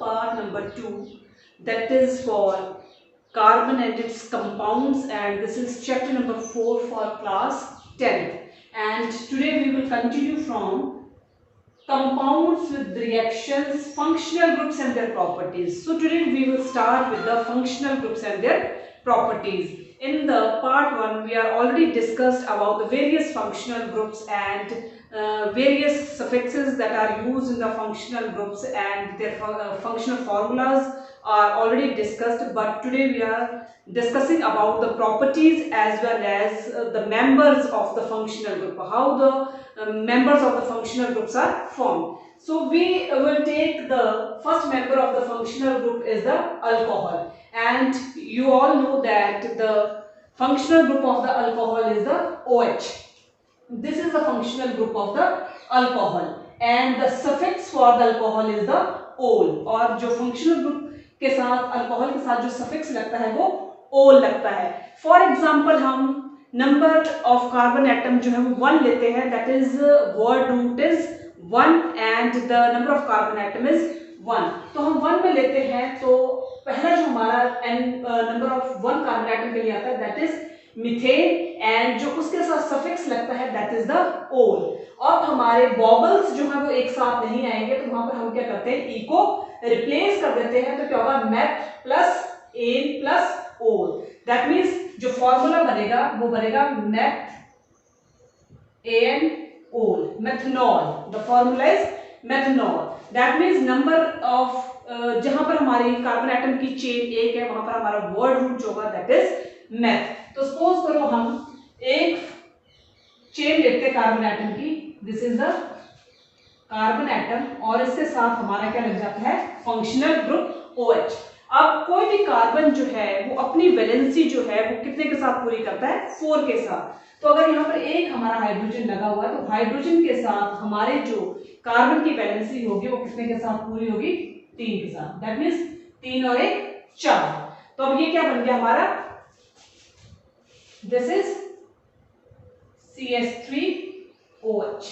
part number 2, that is for carbon and its compounds, and this is chapter number 4 for class 10th. And today we will continue from compounds with reactions, functional groups and their properties. So today we will start with the functional groups and their properties. In the part 1 we are already discussed about the various functional groups and various suffixes that are used in the functional groups, and their functional formulas are already discussed, but today we are discussing about the properties as well as the members of the functional group, how the members of the functional groups are formed. So we will take the first member of the functional group is the alcohol, and you all know that the functional group of the alcohol is the OH. This is the functional group of the alcohol, and the suffix for the alcohol is the ol, और जो functional group के साथ alcohol के साथ जो suffix लगता है वो ओल लगता है. फॉर एग्जांपल हम नंबर ऑफ कार्बन एटम जो है वो 1 लेते हैं, that is word root is 1 and the number of carbon atom is 1. तो हम 1 में लेते हैं, तो पहला जो हमारा नंबर ऑफ 1 कार्बन एटम के लिए आता है दैट इज मीथेन, एंड जो उसके साथ सफिक्स लगता है दैट इज द ओल. और हमारे बॉबल्स जो है वो एक साथ नहीं आएंगे, तो वहां पर हम क्या करते हैं, ई को रिप्लेस कर देते हैं, तो क्या होगा, मेथ प्लस एन प्लस ओल. दैट मीन्स जो फॉर्मूला बनेगा वो बनेगा मेथ एन ओल, methanol. The formula is methanol. That means number of जहां पर हमारी कार्बन एटम की चेन एक है वहां पर हमारा वर्ड रूट जो होगा दैट इज मेथ. तो सपोज करो हम एक चेन लेते हैं कार्बन एटम की, this is the carbon atom, और इसके साथ हमारा क्या लग जाता है, फंक्शनल ग्रुप OH. अब कोई भी कार्बन जो है वो अपनी वैलेंसी जो है वो कितने के साथ पूरी करता है, 4 के साथ. तो अगर यहाँ पर एक हमारा हाइड्रोजन लगा हुआ है, तो हाइड्रोजन के साथ हमारे जो कार्बन की वैलेंसी होगी वो कितने के साथ पूरी होगी, 3 के साथ. दैट मीन्स 3 और 1 4. तो अब ये क्या बन गया हमारा, this is CH3OH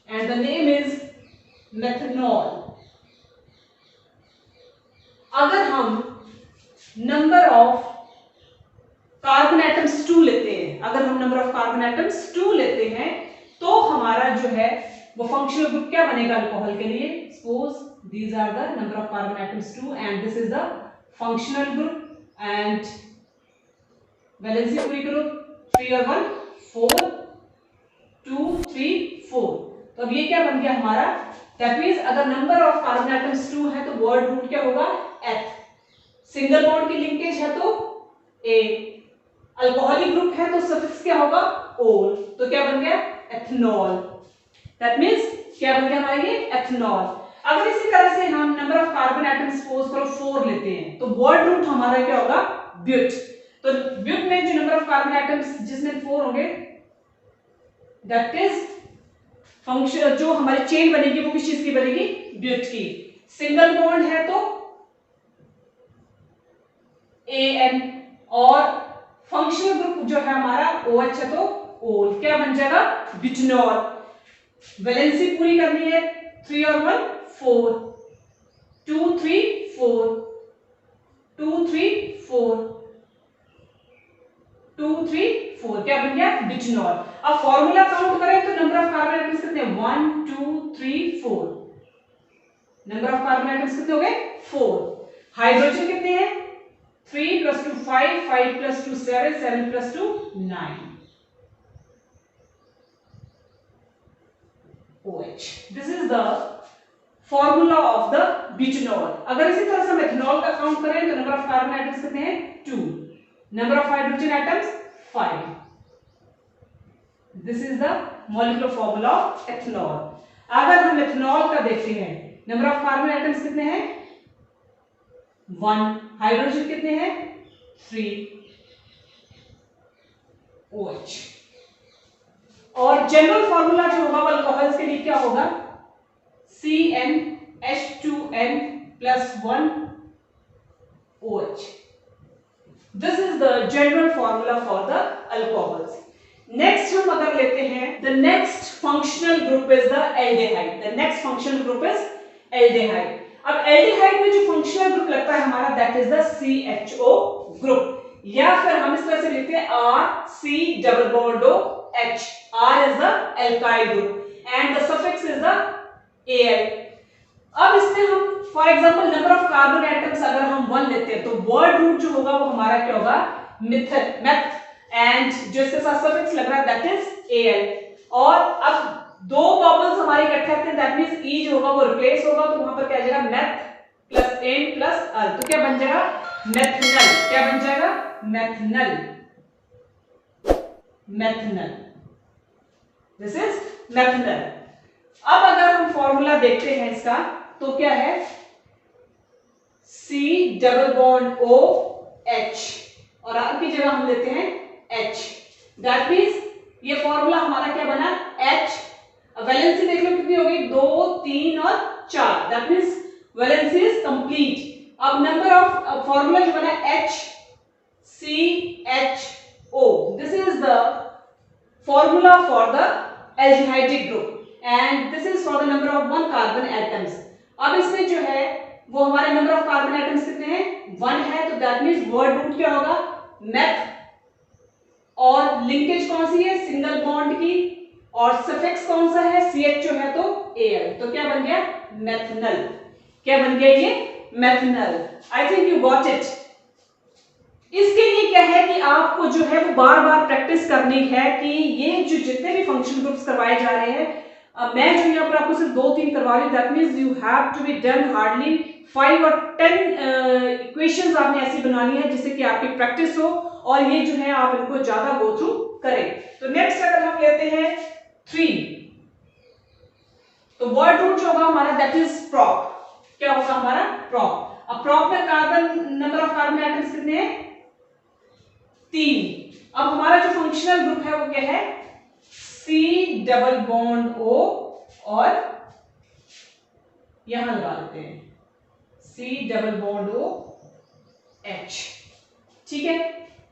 and the name is methanol. अगर हम नंबर ऑफ कार्बन एटम्स 2 लेते हैं, अगर हम नंबर ऑफ कार्बन एटम्स 2 लेते हैं, तो हमारा जो है वो फंक्शनल ग्रुप क्या बनेगा अल्कोहल के लिए. Suppose these are the number of carbon atoms 2 and this is the functional group, and valency पूरी करो, 3 और 1 4 2 3 4. तो अब ये क्या बन गया हमारा, दैट मींस अगर नंबर ऑफ कार्बन एटम्स 2 है तो वर्ड रूट क्या होगा, एथ. सिंगल बॉन्ड की लिंकेज है तो ए, अल्कोहलिक ग्रुप है तो सफिक्स क्या होगा, ओल. तो क्या बन गया, एथनॉल. दैट मींस क्या बन गया हमारा ये, एथनॉल. अगर इसी तरह से हम number of carbon atoms suppose करो 4 लेते हैं, तो वर्ड रूट हमारा क्या होगा, ब्यूट. तो ब्यूट में जो नंबर ऑफ कार्बन एटम्स जिसमें 4 होंगे, दैट इज फंक्शन, जो हमारी चेन बनेगी वो किस चीज की बनेगी, ब्यूट की. सिंगल बॉन्ड है तो AN, और फंक्शनल ग्रुप जो है हमारा OH है तो ओल. क्या बन जाएगा, ब्यूटेनॉल. वैलेंसी पूरी करनी है, 3 और 1 4 2 3 4 2 3 4 2 3 4. क्या बन गया, ब्यूटेनॉल. अब फॉर्मूला काउंट करें तो नंबर ऑफ कार्बन एटम्स कितने, 1 2 3 4. नंबर ऑफ कार्बन एटम्स कितने हो गए, 4. हाइड्रोजन कितने हैं, 3 + 2 5 5 + 2 7 7 + 2 9. OH. This is the formula of the butanol. अगर इसी तरह से मेथनॉल का काउंट करें तो नंबर ऑफ कार्बन एटम्स कितने हैं, 2. Number of hydrogen atoms 5. This is the molecular formula of ethanol. अगर हम एथनॉल का देखते हैं, नंबर ऑफ कार्बन एटम्स कितने हैं, 1. हाइड्रोजन कितने हैं, 3. OH. और जनरल फॉर्मूला जो होगा अल्कोहल्स के लिए क्या होगा, CnH2n + 1 OH. This is the general formula for the alcohols. Next हम अगर लेते हैं, the next functional group is the aldehyde. The next functional group is aldehyde. अब एल्डिहाइड में जो फंक्शनल ग्रुप लगता है हमारा that is the CHO group, या फिर हम इस तरह से लिखते हैं RC≡OH, R is the alkyl group and the suffix is the Al. अब इसमें हम for example number of carbon atoms अगर हम 1 लेते हैं तो वर्ड रूट जो होगा वो हमारा क्या होगा, मेथ, एंड जो इसके साथ सफिक्स लग रहा है दैट इज Al. और अब दो बबल्स हमारे इकट्ठे आते हैं दैट मींस E जो होगा वो रिप्लेस होगा, तो वहां पर क्या आ जाएगा मेथ प्लस एन प्लस अल, तो क्या बन जाएगा मेथनल. क्या बन जाएगा मेथनल. This is methanal. अब अगर हम फॉर्मूला देखते हैं इसका तो क्या है C≡OH और R की जगह हम लेते हैं H. दैट मींस ये फॉर्मूला हमारा क्या बना H. वैलेंसी देख लो कितनी होगी 2 3 और 4, that means valency is complete. अब नंबर ऑफ फॉर्मूला जो बना HCHO, this is the formula for the aldehydic group and this is for the number of 1 carbon atoms. अब इसमें जो है वो हमारे नंबर ऑफ कार्बन एटम्स कितने हैं 1 है, तो दैट मींस वर्ड रूट क्या होगा मेथ, और लिंकेज कौन सी है सिंगल बॉन्ड की, और सफिक्स कौन सा है CHO है तो Al, तो क्या बन गया मेथनल. क्या बन गया ये methanal. I think you got it. इसके लिए क्या है कि आपको जो है वो बार बार प्रैक्टिस करनी है कि ये जो जितने भी फंक्शन ग्रुप्स करवाए जा रहे हैं, मैं जो यहाँ पर आपको सिर्फ 2-3 करवा रही हूँ, that means you have to be done hardly 5 और 10 इक्वेशंस आपने ऐसी बनानी है जिससे कि आपकी प्रैक्टिस हो और ये जो है आप इनको ज्यादा गो थ्रू करें. तो नेक्स्ट अगर हम लेते हैं 3, तो वर्ड रूट जो होगा हमारा दैट इज प्रॉप. क्या होगा हमारा प्रॉप. अब प्रॉप में carbon number of carbon atoms कितने हैं 3. अब हमारा जो फंक्शनल ग्रुप है वो क्या है C≡O और यहां लगा देते हैं C≡OH. ठीक है.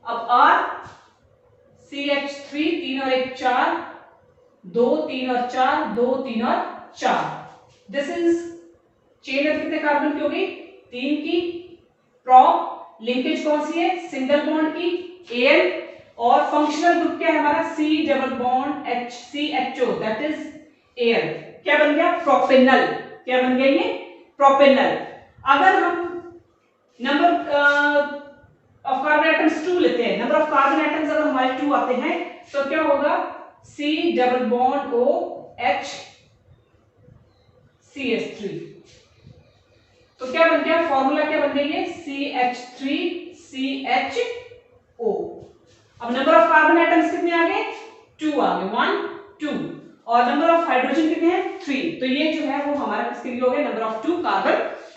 अब R CH3 3 और 1 4, 2 3 और 4, 2 3 और 4. दिस इज चेन ऑफ कितने कार्बन की होगी 3 की. प्रॉप लिंकेज कौन सी है सिंगल बॉन्ड की Al, और फंक्शनल ग्रुप क्या है हमारा C≡HCHO दैट इज Al. क्या बन गया प्रोपेनल. क्या बन गया ये प्रोपेनल. अगर हम नंबर ऑफ कार्बन एटम्स 2 लेते हैं, नंबर ऑफ कार्बन एटम्स अगर हमारे 2 आते हैं तो क्या होगा C≡OH CH3. तो क्या बन गया फॉर्मूला क्या बन गया ये CH3CHO. अब नंबर ऑफ कार्बन एटम्स कितने आ गए 2 आ गए 1 2, और नंबर ऑफ हाइड्रोजन कितने हैं 3. तो ये जो है वो हमारा किसके लिए हो गया नंबर ऑफ 2 कार्बन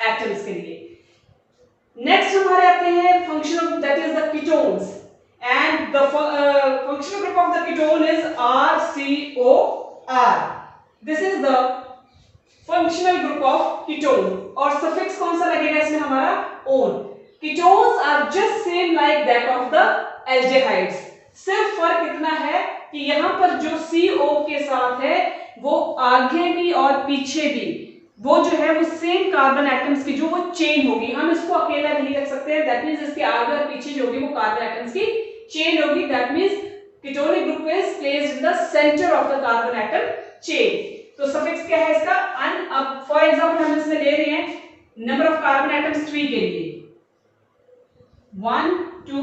एटम्स के लिए. नेक्स्ट हमारे आते हैं functional group that is the ketones, and the functional group of the ketone is RCOR. This is the functional group of ketone, और सफिक्स कौन सा लगेगा इसमें हमारा one. Ketones are just same like that of the aldehydes. सिर्फ फर्क इतना है कि यहां पर जो CO के साथ है वो आगे भी और पीछे भी वो जो है वो सेम कार्बन एटम्स की जो वो चेन होगी. हम इसको अकेला नहीं रख सकते हैं, दैट मींस इसके आगे और पीछे जो होगी वो कार्बन एटम्स की चेन होगी. That means ketonic group is placed in the centre of the carbon atom chain. तो सफिक्स क्या है इसका अन. अब फॉर एग्जांपल हम इसमें ले रहे हैं नंबर ऑफ कार्बन एटम्स 3 के लिए 1 2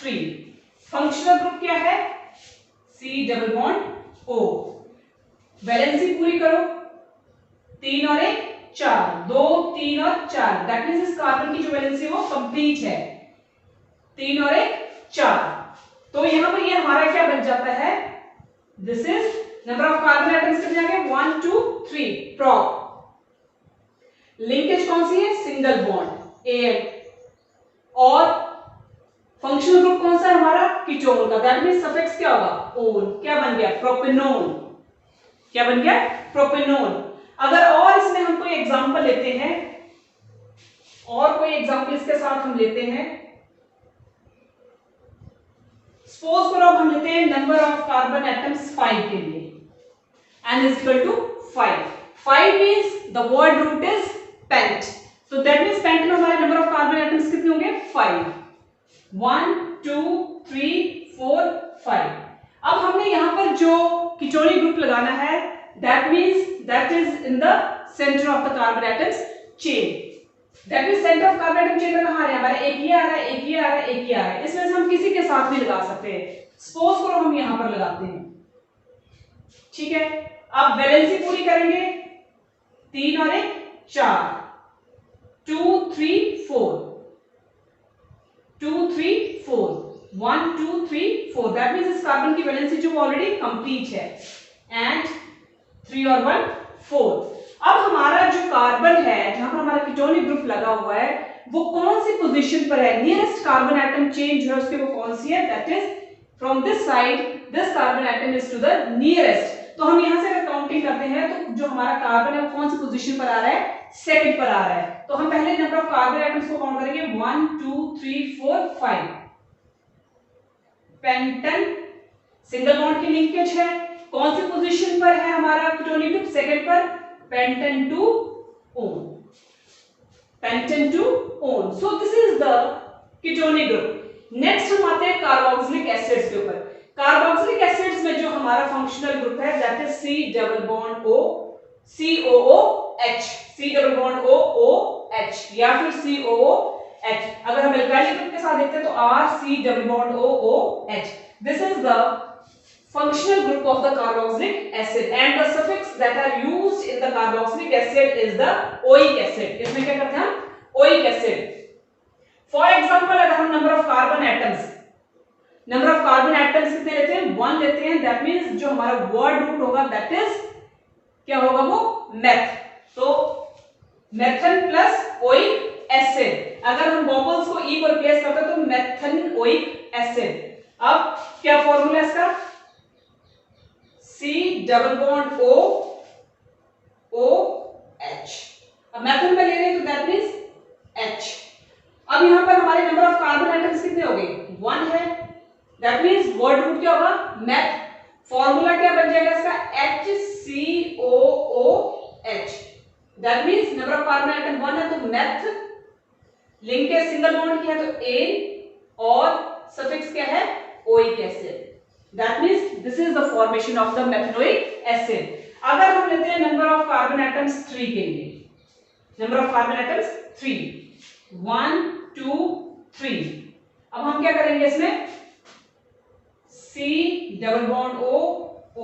3. फंक्शनल ग्रुप क्या है C≡O. वैलेंसी पूरी करो 3 और 1 4, 2 3 और 4, दैट मींस इस कार्बन की जो वैलेंसी है वो कंप्लीट है 3 और 1 4. तो यहां पर ये हमारा क्या बन जाता है this is number of carbon atoms कितने आ गए 1 2 3. प्रॉप लिंकेज कौन सी है सिंगल बॉन्ड Al, और फंक्शनल ग्रुप कौन सा है हमारा कीटोन का, दैट मींस सफिक्स क्या होगा ओन. क्या बन गया प्रोपेनोन. क्या बन गया प्रोपेनोन. अगर और इसमें हम कोई एग्जांपल लेते हैं, और कोई एग्जांपल इसके साथ हम लेते हैं, सपोज करो हम लेते हैं नंबर ऑफ कार्बन एटम्स 5 के लिए n is equal to 5. 5 means the word root is pent. तो दैट मींस पेंट में हमारे नंबर ऑफ कार्बन एटम्स कितने होंगे? 5। 1 2 3 4 5। अब हमने यहाँ पर जो कीटोनिक ग्रुप लगाना है, that means that is in the centre of the carbon atoms chain. That means centre of carbon atom chain में कहाँ आ रहा है हमारा? एक ये आ रहा है, एक ये आ रहा है, एक ये आ रहा है। इसमें से हम किसी के साथ भी लगा सकते हैं। सपोज करो हम यहाँ पर लगाते हैं, ठीक है। अब वैलेंसी पूरी करेंगे, 3 और 1 4, 2 3 4, 2 3 4, 1 2 3 4। दैट मींस इस कार्बन की वैलेंसी जो ऑलरेडी कंप्लीट है, एंड 3 और 1 4। अब हमारा जो कार्बन है जहां पर हमारा कीटोनिक ग्रुप लगा हुआ है, वो कौन सी पोजीशन पर है? नियरेस्ट कार्बन एटम चेन जो है उसके वो कौन सी है? That is from this side this carbon atom is to the nearest. तो हम यहां से अगर काउंटिंग करते हैं तो जो हमारा कार्बन है वो कौन सी पोजीशन पर आ रहा है? सेकंड पर आ रहा है। तो हम पहले नंबर ऑफ कार्बन एटम्स को काउंट करेंगे, 1 2 3 4 5। पेंटन सिंगल बॉन्ड की लिंकेज है, कौन सी पोजीशन पर है हमारा कीटोनिक ग्रुप? सेकंड पर। Pentan two one, pentan two one. So this is the ketonic group. Next हम आते हैं कार्बोक्सिलिक एसिड्स के ऊपर। कार्बोक्सिलिक एसिड्स में जो हमारा फंक्शनल ग्रुप है that is C double bond O COOH, C double bond OOH या फिर COOH। अगर हम एल्काइल ग्रुप के साथ देखते हैं तो RC double bond OOH। This is the functional group of the carboxylic acid and the suffix that are used in the carboxylic acid is the oic acid। इसमें क्या करते हैं हम? oic acid। For example अगर हम number of carbon atoms कितने लेते हैं? 1 लेते हैं। that means जो हमारा word root होगा that is क्या होगा? वो meth। तो मेथन प्लस oic acid। अगर हम वोवेल्स को e को रिप्लेस करते हैं तो मेथन oic acid। अब क्या फॉर्मूला है इसका? C double bond O OH। अब मेथन में ले रहे हैं तो दैट मींस H। अब यहां पर हमारे नंबर ऑफ कार्बन एटम्स कितने हो गए? 1 है। दैट मींस वर्ड रूट क्या होगा? मेथ। फॉर्मूला क्या बन जाएगा इसका? HCOOH। That means number of carbon atom 1 है तो मेथ, लिंकेज सिंगल बॉन्ड की है तो एन, और सफिक्स क्या है? Oic acid. That means this is the formation of the methanoic acid। अगर हम लेते हैं नंबर ऑफ कार्बन एटम्स 3 के लिए, नंबर ऑफ कार्बन एटम्स 3, 1 2 3। अब हम क्या करेंगे इसमें? C double bond O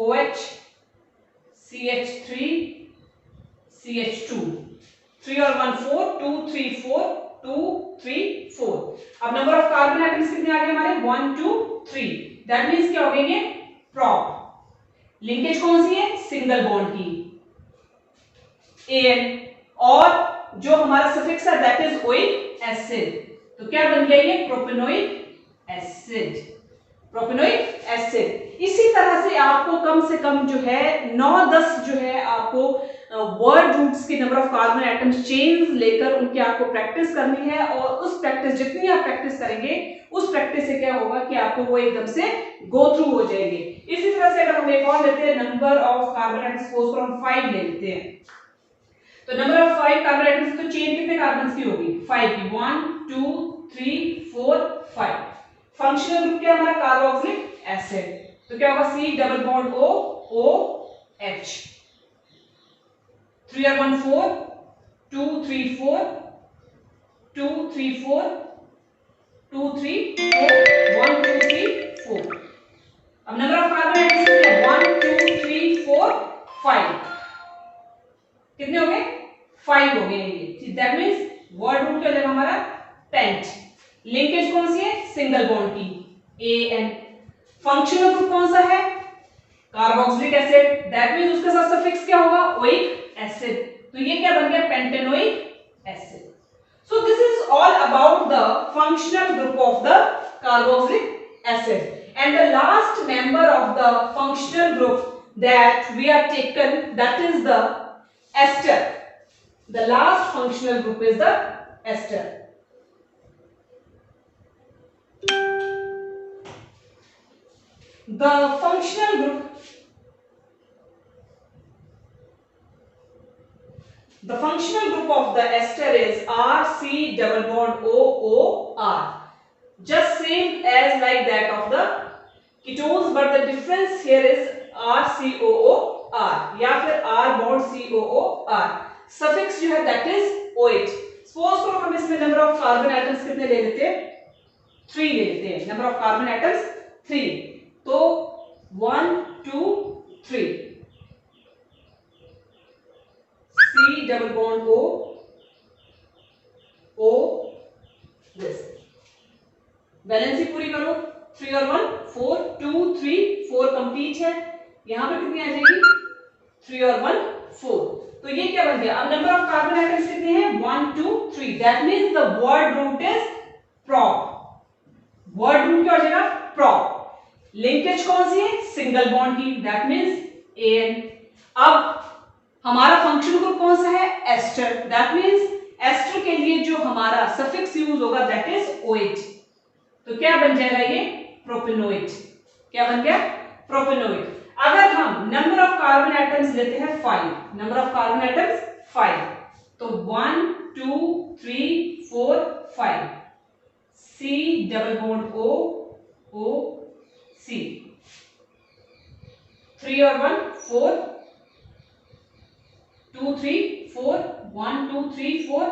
OH CH3 CH2, 3 और 1 4, 2 3 4, 2 3 4। अब नंबर ऑफ कार्बन एटम्स कितने आ गए हमारे? 1 2 3। दैट मींस क्या हो गए ये? प्रॉप। लिंकेज कौन सी है? सिंगल बॉन्ड की एन, और जो हमारा सफिक्स है दैट इज ओइक एसिड। तो क्या बन गया ये? Propanoic acid. Propanoic acid. इसी तरह से आपको कम से कम जो है 9-10 जो है आपको वर्ड रूट्स के number of carbon atoms chains लेकर उनकी आपको प्रैक्टिस करनी है, और उस प्रैक्टिस जितनी आप प्रैक्टिस करेंगे उस प्रैक्टिस से क्या होगा कि आपको वो एकदम से गो थ्रू हो जाएंगे। इसी तरह से अगर हम एक और लेते हैं number of carbon atoms, suppose करो हम 5 ले लेते हैं, तो नंबर ऑफ 5 कार्बन एटम्स, तो चेन कितने कार्बन की होगी? 5 की। 1 2 3 4 5। फंक्शनल ग्रुप क्या है हमारा? Carboxylic acid. तो क्या होगा? C double bond O OH। 3 और 1 4, 2 3 4, 2 3 4, 2 3 4, 1 2 3 4। अब नंबर ऑफ कार्बन एटम्स कितने? 1 2 3 4 5। कितने हो गए? 5 हो गए ये। दैट मींस वर्ड रूट क्या हो जाएगा हमारा? पेंट। लिंकेज कौन सी है? सिंगल बॉन्ड की AN। फंक्शनल ग्रुप कौन सा है? Carboxylic acid. दैट मींस उसके साथ सफिक्स क्या होगा? Oic acid. तो ये क्या बन गया? Pentanoic acid. So this is all about the functional group of the carboxylic acid, and the last member of the functional group that we have taken, that is the ester. The last functional group is the ester. The functional group The functional group of the ester is RC double bond OOR. Just same as like that of the ketones, but the difference here is RCOOR या फिर R bond COOR. Suffix जो है that is OH. Suppose करो हम इसमें number of carbon atoms कितने ले लेते हैं? 3 ले लेते हैं. Number of carbon atoms 3. तो 1 2 3. C double bond O this. Balance ही पूरी करो. 3 और 1 4 2 3 4 कंप्लीट है. यहाँ पे कितनी आ जाएगी? 3 और 1 4. तो ये क्या बन गया? अब नंबर ऑफ कार्बन एटम्स कितने हैं? 1 2 3. That means the word root is prop. Word root क्या हो जाएगा? prop. लिंकेज कौन सी है? सिंगल बॉन्ड की. That means AN. अब हमारा फंक्शनल ग्रुप कौन सा है? एस्टर. दैट मींस एस्टर के लिए जो हमारा सफिक्स यूज होगा दैट इज OH. तो क्या बन जाएगा ये? प्रोपेनोइट. क्या बन गया? प्रोपेनोइट. अगर हम नंबर ऑफ कार्बन एटम्स लेते हैं 5, नंबर ऑफ कार्बन एटम्स 5, तो 1 2 3 4 5. C double bond O C. 3 और 1 4 2 3 4 1 2 3 4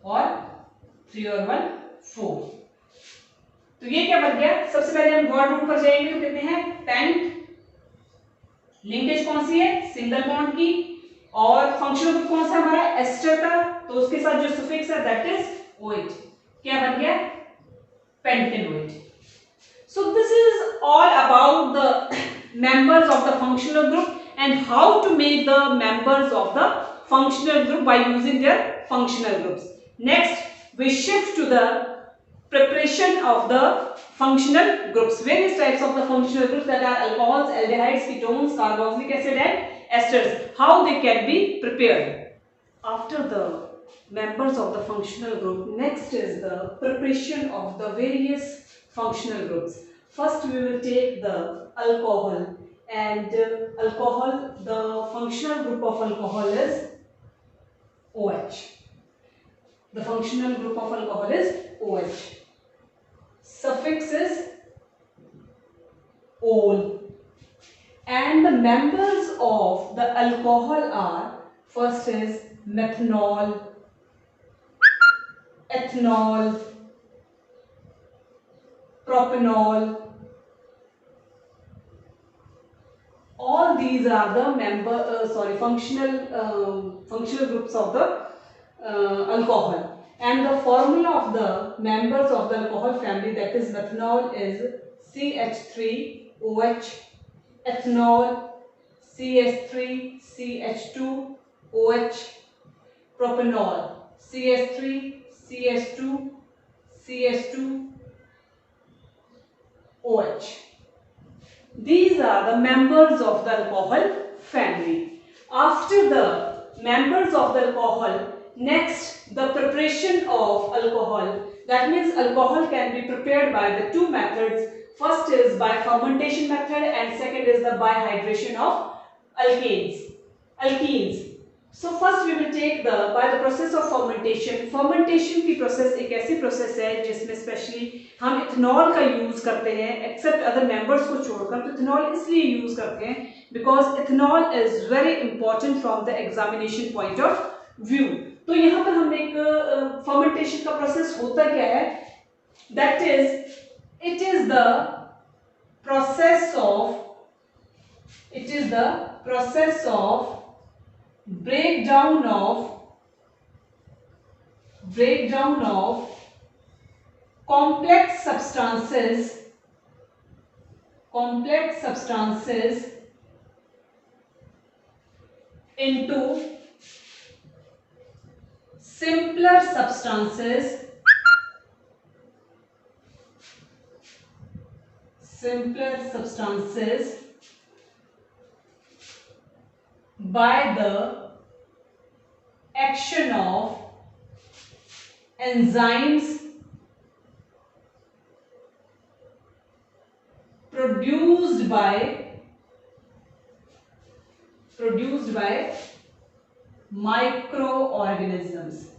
और 3 और 1 4. तो ये क्या बन गया? सबसे पहले हम वर्ड रूट पर जाएंगे तो कितने हैं? पेंट. लिंकेज कौन सी है? सिंगल बॉन्ड की. और फंक्शनल ग्रुप कौन सा हमारा? एस्टर का. तो उसके साथ जो सफिक्स है दैट इज OH. क्या बन गया? Pentanoate. So this is all about the members of the functional group and how to make the members of the functional group by using their functional groups. Next, we shift to the preparation of the functional groups. Various types of the functional groups that are alcohols, aldehydes, ketones, carboxylic acid and esters. How they can be prepared. After the members of the functional group, next is the preparation of the various functional groups. First we will take the alcohol, and alcohol, the functional group of alcohol is OH. The functional group of alcohol is OH. Suffix is -ol. And the members of the alcohol are, first is methanol, ethanol, propanol. All these are the functional groups of the alcohol. And the formula of the members of the alcohol family, that is methanol, is CH3OH, ethanol CH3CH2OH, propanol CH3CH2CH2OH. These are the members of the alcohol family. After the members of the alcohol, next the preparation of alcohol. That means alcohol can be prepared by the two methods. First is by fermentation method and second is the by hydration of alkenes. So first we will take by the process of fermentation. Fermentation की process एक ऐसी process है जिसमें specially हम ethanol का use करते हैं, except other members को छोड़कर. तो इथेनॉल इसलिए यूज करते हैं because ethanol is very important from the examination point of view. तो यहाँ पर हम एक fermentation का process होता क्या है? That is, it is the process of breakdown of complex substances into simpler substances by the action of enzymes produced by microorganisms.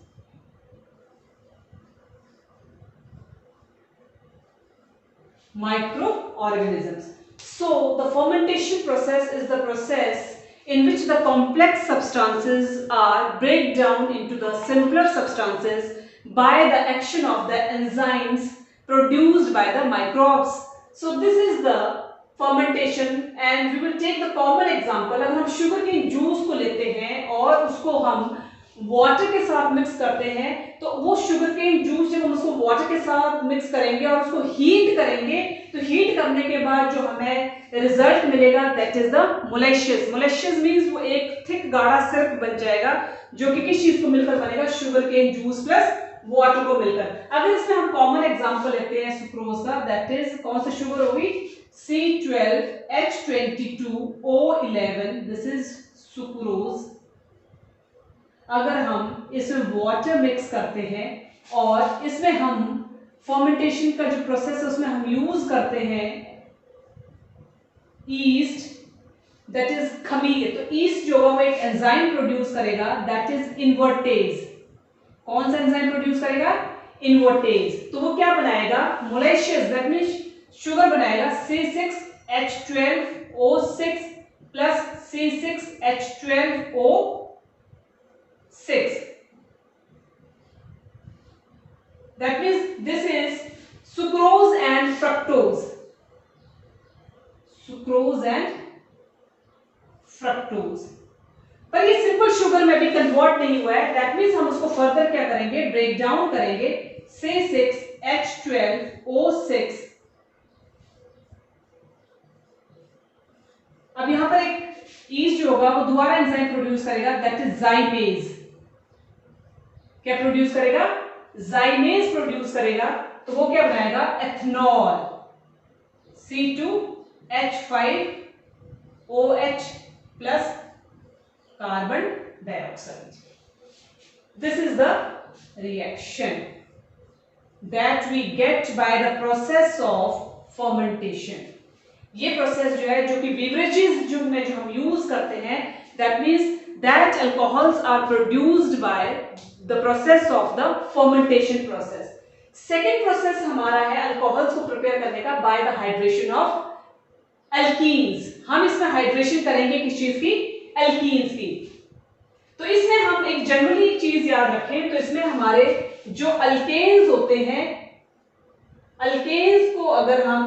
Microorganisms. So the fermentation process is the process in which the complex substances are break down into the simpler substances by the action of the enzymes produced by the microbes. So this is the fermentation and we will take the common example. अगर हम sugar के juice को लेते हैं और उसको हम water के साथ मिक्स करते हैं तो वो शुगर केन जूस जब हम उसको वाटर के साथ मिक्स करेंगे और उसको हीट करेंगे तो हीट करने के बाद जो हमें रिजल्ट मिलेगा दैट इज द मोलेशियस. मोलेशियस मींस वो एक थिक गाढ़ा सिरप बन जाएगा जो कि किस चीज को मिलकर बनेगा, sugar cane juice plus water को मिलकर. अगर इसमें हम कॉमन एग्जांपल लेते हैं सुक्रोज का, दैट इज कौन सा शुगर होगी, C12H22O11, दिस इज सुक्रोज. अगर हम इसमें वाटर मिक्स करते हैं और इसमें हम फर्मेंटेशन का जो प्रोसेस है उसमें हम यूज करते हैं ईस्ट, दैट इज खमीर. तो ईस्ट जो है वो एक एंजाइम प्रोड्यूस करेगा दैट इज इन्वर्टेज. कौन सा एंजाइम प्रोड्यूस करेगा, इन्वर्टेज. तो वो क्या बनाएगा, मोलेशियस, दैट मींस शुगर बनाएगा C6H12O6 plus C6H12O6. That means this is sucrose and fructose. Sucrose and fructose. पर ये सिंपल शुगर में भी कन्वर्ट नहीं हुआ है. दैट मीन्स हम उसको फर्दर क्या करेंगे, ब्रेक डाउन करेंगे. C6H12O6. अब यहां पर एक ईस्ट जो होगा वो दोबारा एंजाइम प्रोड्यूस करेगा दैट इज जाइमेज. क्या प्रोड्यूस करेगा, जाइमेज प्रोड्यूस करेगा. तो वो क्या बनाएगा, ethanol C2H5OH plus carbon dioxide. This is the reaction that we get by the process of fermentation. ये प्रोसेस जो है जो कि बेवरेजेस जो हम यूज करते हैं, that means that alcohols are produced by the process of the fermentation process. Second process हमारा है अल्कोहल्स को प्रिपेयर करने का by the hydration of alkenes. हम इसमें हाइड्रेशन करेंगे किस चीज की, एल्कीन्स की. तो इसमें हम एक जनरली चीज याद रखें, तो इसमें हमारे जो अल्केन्स होते हैं, अल्केन्स को अगर हम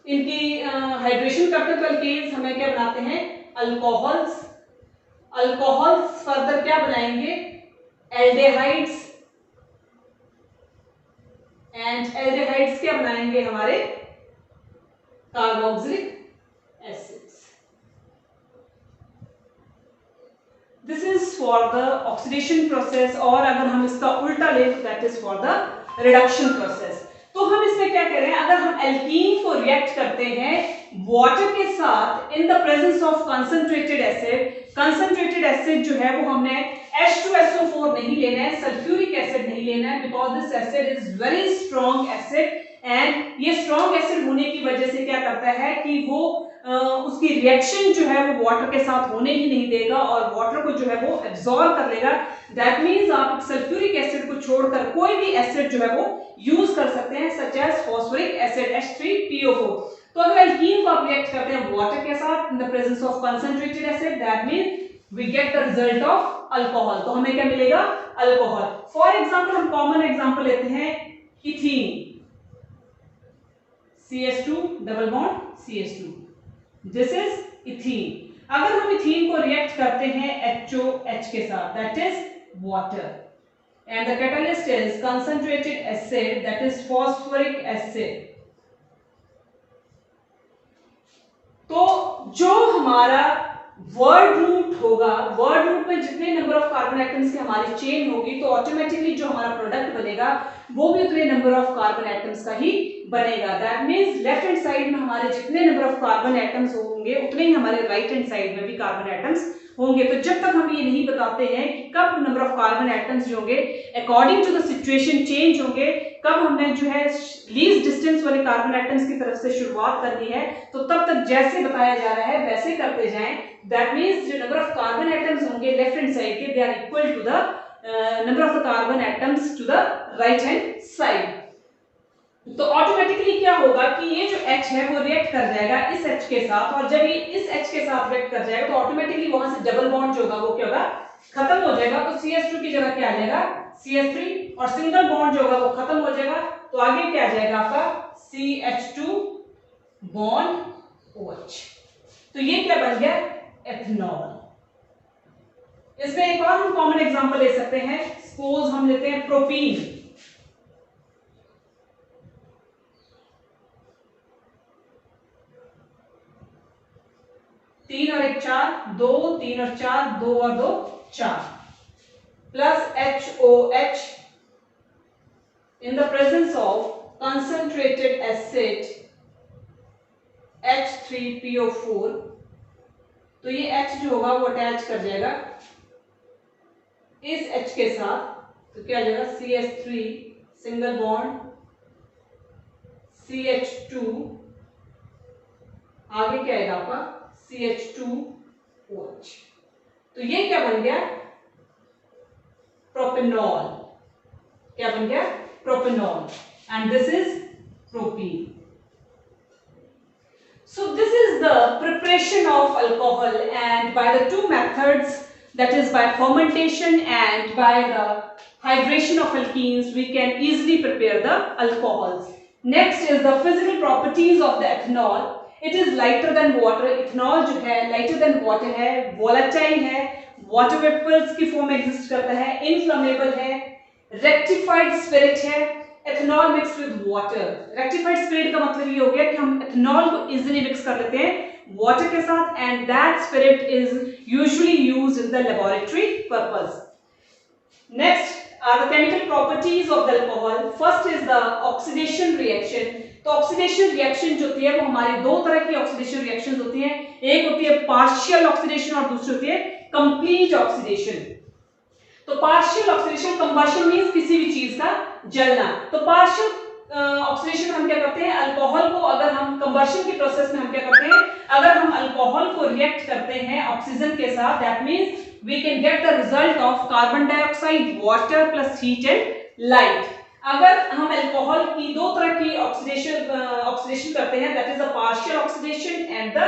इनकी हाइड्रेशन करते हैं तो अल्केन्स हमें क्या बनाते हैं, अल्कोहल्स. अल्कोहल्स फर्दर क्या बनाएंगे, एल्डेहाइड्स. एंड एल्डेहाइड्स क्या बनाएंगे हमारे, carboxylic acids. This is for the oxidation process. और अगर हम इसका उल्टा लें तो that is for the reduction process. तो हम इसमें क्या कर रहे हैं, अगर हम एल्कीन को रिएक्ट करते हैं वाटर के साथ in the presence of concentrated acid. Concentrated acid जो है वो हमने H2SO4 नहीं लेना है, सल्फ्यूरिक एसिड नहीं लेना है, because this acid is very strong acid. And ये स्ट्रॉन्ग एसिड होने की वजह से क्या करता है कि वो उसकी रिएक्शन जो है वो वाटर के साथ होने ही नहीं देगा और वाटर को जो है वो एब्जॉर्ब कर लेगा. दैट मींस आप सल्फ्यूरिक एसिड को छोड़कर कोई भी एसिड जो है वो यूज कर सकते हैं, such as phosphoric acid H3PO4. तो अगर एल्कीन को आप रिएक्ट करते हैं वाटर के साथ in the presence of concentrated acid, that means we get the result of alcohol. तो हमें क्या मिलेगा, अल्कोहल. फॉर एग्जांपल हम कॉमन एग्जांपल लेते हैं ethene, CH2 double bond CH2, this is ethene. अगर हम इथीन को रिएक्ट करते हैं HOH के साथ, that is water, and the catalyst is concentrated acid, that is phosphoric acid. तो जो हमारा वर्ड रूट होगा, वर्ड रूट में जितने नंबर ऑफ कार्बन एटम्स की हमारी चेन होगी तो ऑटोमेटिकली जो हमारा प्रोडक्ट बनेगा वो भी उतने नंबर ऑफ कार्बन एटम्स का ही बनेगा. That means left hand side में हमारे जितने नंबर ऑफ कार्बन एटम्स होंगे उतने ही हमारे राइट हैंड साइड में भी कार्बन एटम्स होंगे. तो जब तक हम ये नहीं बताते हैं कि कब नंबर ऑफ कार्बन एटम्स जो होंगे according to the situation change होंगे, कब हमने जो है लीस्ट डिस्टेंस वाले कार्बन एटम्स की तरफ से शुरुआत करनी है, तो तब तक जैसे बताया जा रहा है वैसे करते जाएं। दैट मींस जो नंबर ऑफ कार्बन एटम्स होंगे लेफ्ट हैंड साइड के, they are equal to the number of the carbon atoms to the right hand side. तो ऑटोमेटिकली क्या होगा कि ये जो H है वो रिएक्ट कर जाएगा इस H के साथ, और जब ये इस H के साथ रिएक्ट कर जाएगा तो ऑटोमेटिकली वहां से डबल बॉन्ड जो होगा वो क्या होगा, खत्म हो जाएगा। तो CH2 की जगह क्या आ जाएगा, CH3, और सिंगल बॉन्ड जो होगा वो खत्म हो जाएगा। तो आगे क्या आ जाएगा आपका CH2 बॉन्ड OH। तो ये क्या बन गया, एथेनॉल। इसमें एक और हम कॉमन एग्जांपल ले सकते हैं। सपोज हम लेते हैं प्रोपीन। तीन और एक चार, दो, तीन और चार, दो और दो चार, plus HOH in the presence of concentrated acid H3PO4। तो ये H जो होगा वो अटैच कर जाएगा इस H के साथ, तो क्या आ जाएगा CH3 सिंगल बॉन्ड CH2, आगे क्या आएगा आपका CH2OH। तो ये क्या बन गया, प्रोपेनॉल। क्या बन गया, propanol, and this is propene. So this is the preparation of alcohol, and by the two methods, that is by fermentation and by the hydration of alkenes, we can easily prepare the alcohols. Next is the physical properties of the ethanol. It is lighter than water. Ethanol जो है lighter than water है, volatile है, water vapors की form में exist करता है, inflammable है, rectified spirit है, ethanol mixed with water। rectified spirit का मतलब ये हो गया कि हम ethanol को easily mix कर लेते हैं water के साथ, and that spirit is usually used in the laboratory purpose. Next are the chemical properties of the alcohol. First is the oxidation reaction. तो ऑक्सीडेशन रिएक्शन जो होती है वो हमारी दो तरह की ऑक्सीडेशन रिएक्शंस होती हैं। एक होती है पार्शियल ऑक्सीडेशन और दूसरी होती है कंप्लीट ऑक्सीडेशन। तो पार्शियल ऑक्सीडेशन, कंबशन मींस किसी भी चीज का जलना। तो पार्शियल ऑक्सीडेशन हम क्या करते हैं, अल्कोहल को अगर हम कंबशन के प्रोसेस में हम क्या करते हैं, अगर हम अल्कोहल को रिएक्ट करते हैं ऑक्सीजन के साथ, that means we can get the result of carbon dioxide, water plus heat and light. अगर हम अल्कोहल की दो तरह की ऑक्सीडेशन करते हैं, that is the partial oxidation and the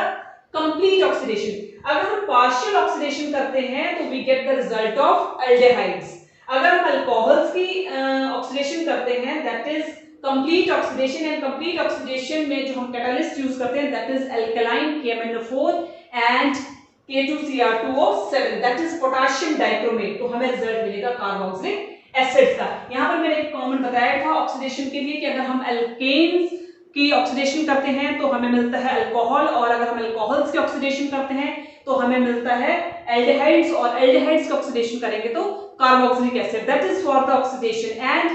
complete oxidation. अगर हम पार्शियल ऑक्सीडेशन करते हैं तो we get the result of aldehydes. अगर हम अल्कोहल्स की ऑक्सीडेशन करते हैं, that is complete oxidation, and complete oxidation में जो हम कैटालिस्ट यूज करते हैं, that is alkaline KMnO4 and K2Cr2O7, that is potassium dichromate. तो हमें रिजल्ट मिलेगा कार्बोक्सिलिक एसिड्स का। यहां पर मैंने एक कॉमन बताया था ऑक्सीडेशन के लिए कि अगर हम एल्केन्स की ऑक्सीडेशन करते हैं तो हमें मिलता है अल्कोहल, और अगर हम अल्कोहल्स की ऑक्सीडेशन करते हैं तो हमें मिलता है एल्डिहाइड्स, और एल्डिहाइड्स की ऑक्सीडेशन करेंगे तो carboxylic acid. That is for the oxidation, and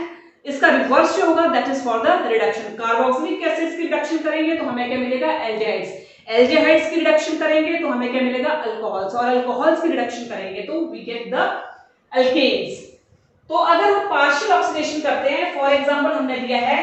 इसका रिवर्स जो होगा that is for the reduction. Carboxylic acids की रिडक्शन करेंगे तो हमें क्या मिलेगा, एल्डिहाइड्स। एल्डिहाइड्स की रिडक्शन करेंगे तो हमें क्या मिलेगा, अल्कोहल्स, और अल्कोहल्स की रिडक्शन करेंगे तो वी गेट द अल्केन्स। तो अगर हम पार्शियल ऑक्सीडेशन करते हैं, फॉर एग्जांपल हमने लिया है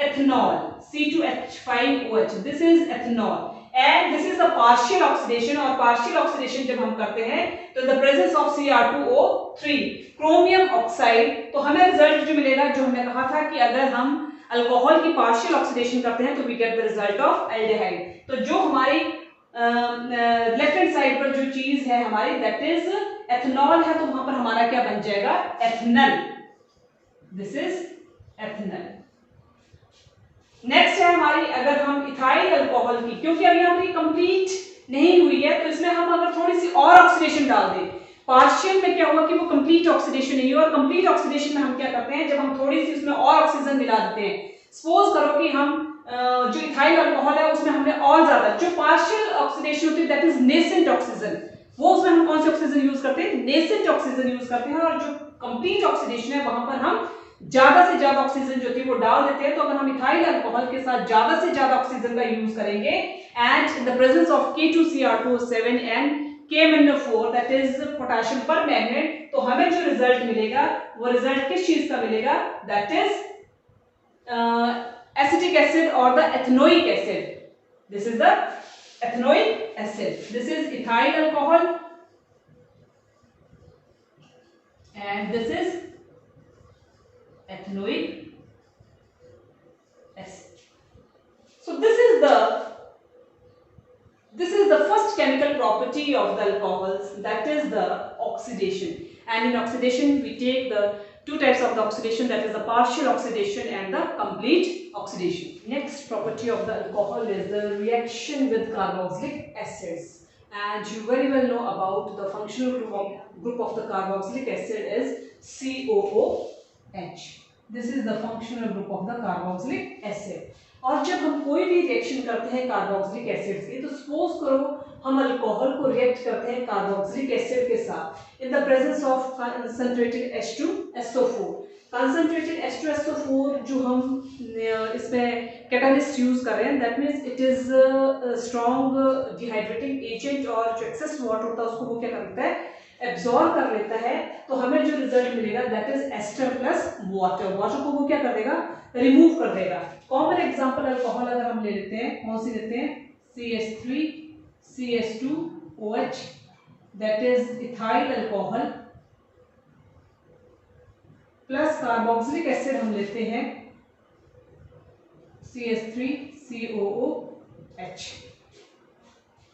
ethanol C2H5OH, this is ethanol, and this is the partial oxidation. और पार्शियल ऑक्सीडेशन जब हम करते हैं तो इन the presence of Cr2O3 chromium oxide, तो हमें रिजल्ट जो मिलेगा, जो हमने कहा था कि अगर हम अल्कोहल की पार्शियल ऑक्सीडेशन करते हैं तो we get the result of aldehyde. तो जो हमारी लेफ्ट हैंड साइड पर जो चीज है हमारी, दैट इज एथेनॉल है, तो वहां पर हमारा क्या बन जाएगा, ethanal. This is ethanal. Next है हमारी, अगर हम इथाइल अल्कोहल की, क्योंकि अभी हमारी कंप्लीट नहीं हुई है, तो इसमें हम अगर थोड़ी सी और ऑक्सीडेशन डाल दें, पार्शियल में क्या हुआ कि वो कंप्लीट ऑक्सीडेशन नहीं हुआ, और कंप्लीट ऑक्सीडेशन में हम क्या करते हैं, जब हम थोड़ी सी उसमें और ऑक्सीजन मिला देते हैं। सपोज करो कि हम जो इथाइल अल्कोहल है उसमें हमने और ज्यादा, जो पार्शियल ऑक्सीडेशन होती है दैट इज नेसेंट ऑक्सीजन, वो उसमें हम कौन सी ऑक्सीजन यूज करते हैं, नेसेंट ऑक्सीजन यूज करते हैं, और जो कंप्लीट ऑक्सीडेशन है वहां पर हम ज्यादा से ज्यादा ऑक्सीजन जो थी वो डाल देते हैं। तो अगर हम इथाइल अल्कोहल के साथ ज्यादा से ज्यादा ऑक्सीजन का यूज करेंगे, and in the presence of K2Cr2O7 and KMnO4 that is potassium पर मैग्नेट, तो हमें जो रिजल्ट मिलेगा वो रिजल्ट किस चीज का मिलेगा, that is acetic acid or the ethanoic acid. This is the ethanoic acid. This is ethyl alcohol and this is ethanoic acid. So this is the first chemical property of the alcohols, that is the oxidation. And in oxidation we take the two types of the oxidation, that is the partial oxidation and the complete oxidation. Next property of the alcohol is the reaction with carboxylic acids. And you very well know about the functional group of the carboxylic acid is COOH. This is the functional group of the carboxylic acid. और जब हम कोई भी reaction करते हैं carboxylic acid से, तो suppose करो हम अल्कोहल को रिएक्ट करते हैं कार्बोक्सिलिक एसिड के साथ in the presence of concentrated H2SO4. Concentrated H2SO4 जो हम इसमें कैटालिस्ट यूज कर रहे हैं, that means it is strong dehydrating agent, और जो एक्सेस वाटर होता है उसको वो क्या करता है, एब्जॉर्ब कर लेता है. तो हमें जो रिजल्ट मिलेगा that is ester plus water. Water को वो क्या कर देगा, रिमूव कर देगा. कॉमन एग्जांपल अल्कोहल अगर हम ले लेते हैं, कौन सी लेते हैं, CH3 CH2OH, that is ethyl alcohol, plus carboxylic acid हम लेते हैं CH3 COOH.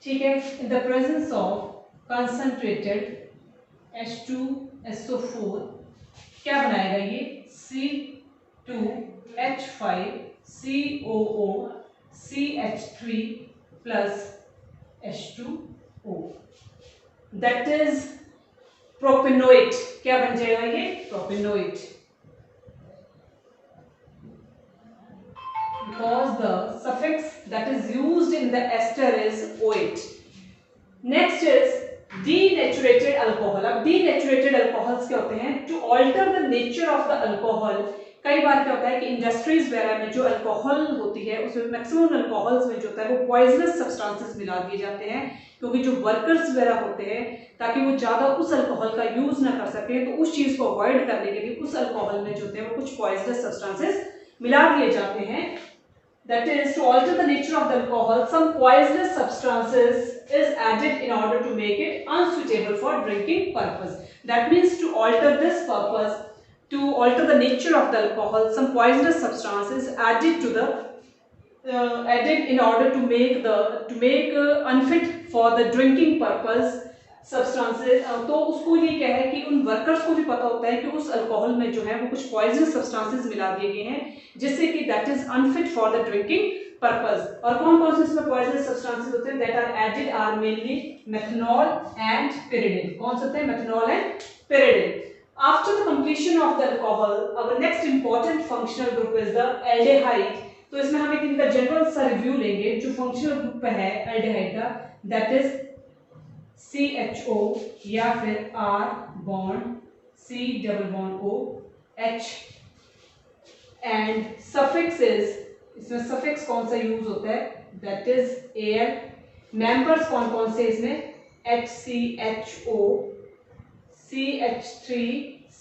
ठीक है. इन the presence of concentrated H2SO4 क्या बनाएगा ये, C2H5COO CH3 plus H2O, that is प्रोपेनोइट. क्या बन जाएगा ये, प्रोपेनोइट, because the suffix that is used in the ester is oit. Next is denatured alcohol. अब denatured alcohols क्या होते हैं, to alter the nature of the alcohol. कई बार क्या होता है कि इंडस्ट्रीज वगैरह में जो अल्कोहल होती है उसमें मैक्सिमम अल्कोहल्स में जो होता है वो पॉइजनस सब्सटेंसेस मिला दिए जाते हैं, क्योंकि जो वर्कर्स वगैरह होते हैं ताकि वो ज़्यादा उस अल्कोहल का यूज ना कर सकें, तो उस चीज़ को अवॉइड करने के लिए उस अल्कोहल में जो होते हैं वो कुछ पॉइजनस सब्सटेंसेस मिला दिए जाते हैं. That is, to alter the nature of the alcohol, some poisonous substances is added in order to make it unsuitable for drinking purpose. That means to alter this purpose, to alter the nature of the alcohol, some poisonous substances added to the added in order to make unfit for the drinking purpose substances. तो उसको ये क्या है कि उन workers को भी पता होता है कि उस अल्कोहल में जो है वो कुछ पॉइजनस सब्सटेंसेस मिला दिए गए हैं जिससे कि that is unfit for the drinking purpose. और कौन कौन से इसमें पॉइजनस सब्सटेंसेस होते हैं, that are added are mainly methanol and pyridine. कौन से होते हैं, methanol and pyridine. After the completion of the alcohol, our next important functional group is the aldehyde. तो इसमें हम एक इनका जनरल सा रिव्यू लेंगे. जो फंक्शनल ग्रुप है एल्डिहाइड का, दैट इज CHO या फिर R bond C double bond O H and suffix is, इसमें सफिक्स कौन सा यूज होता है, दैट इज Al. मेंबर्स कौन कौन से इसमें, HCHO CH3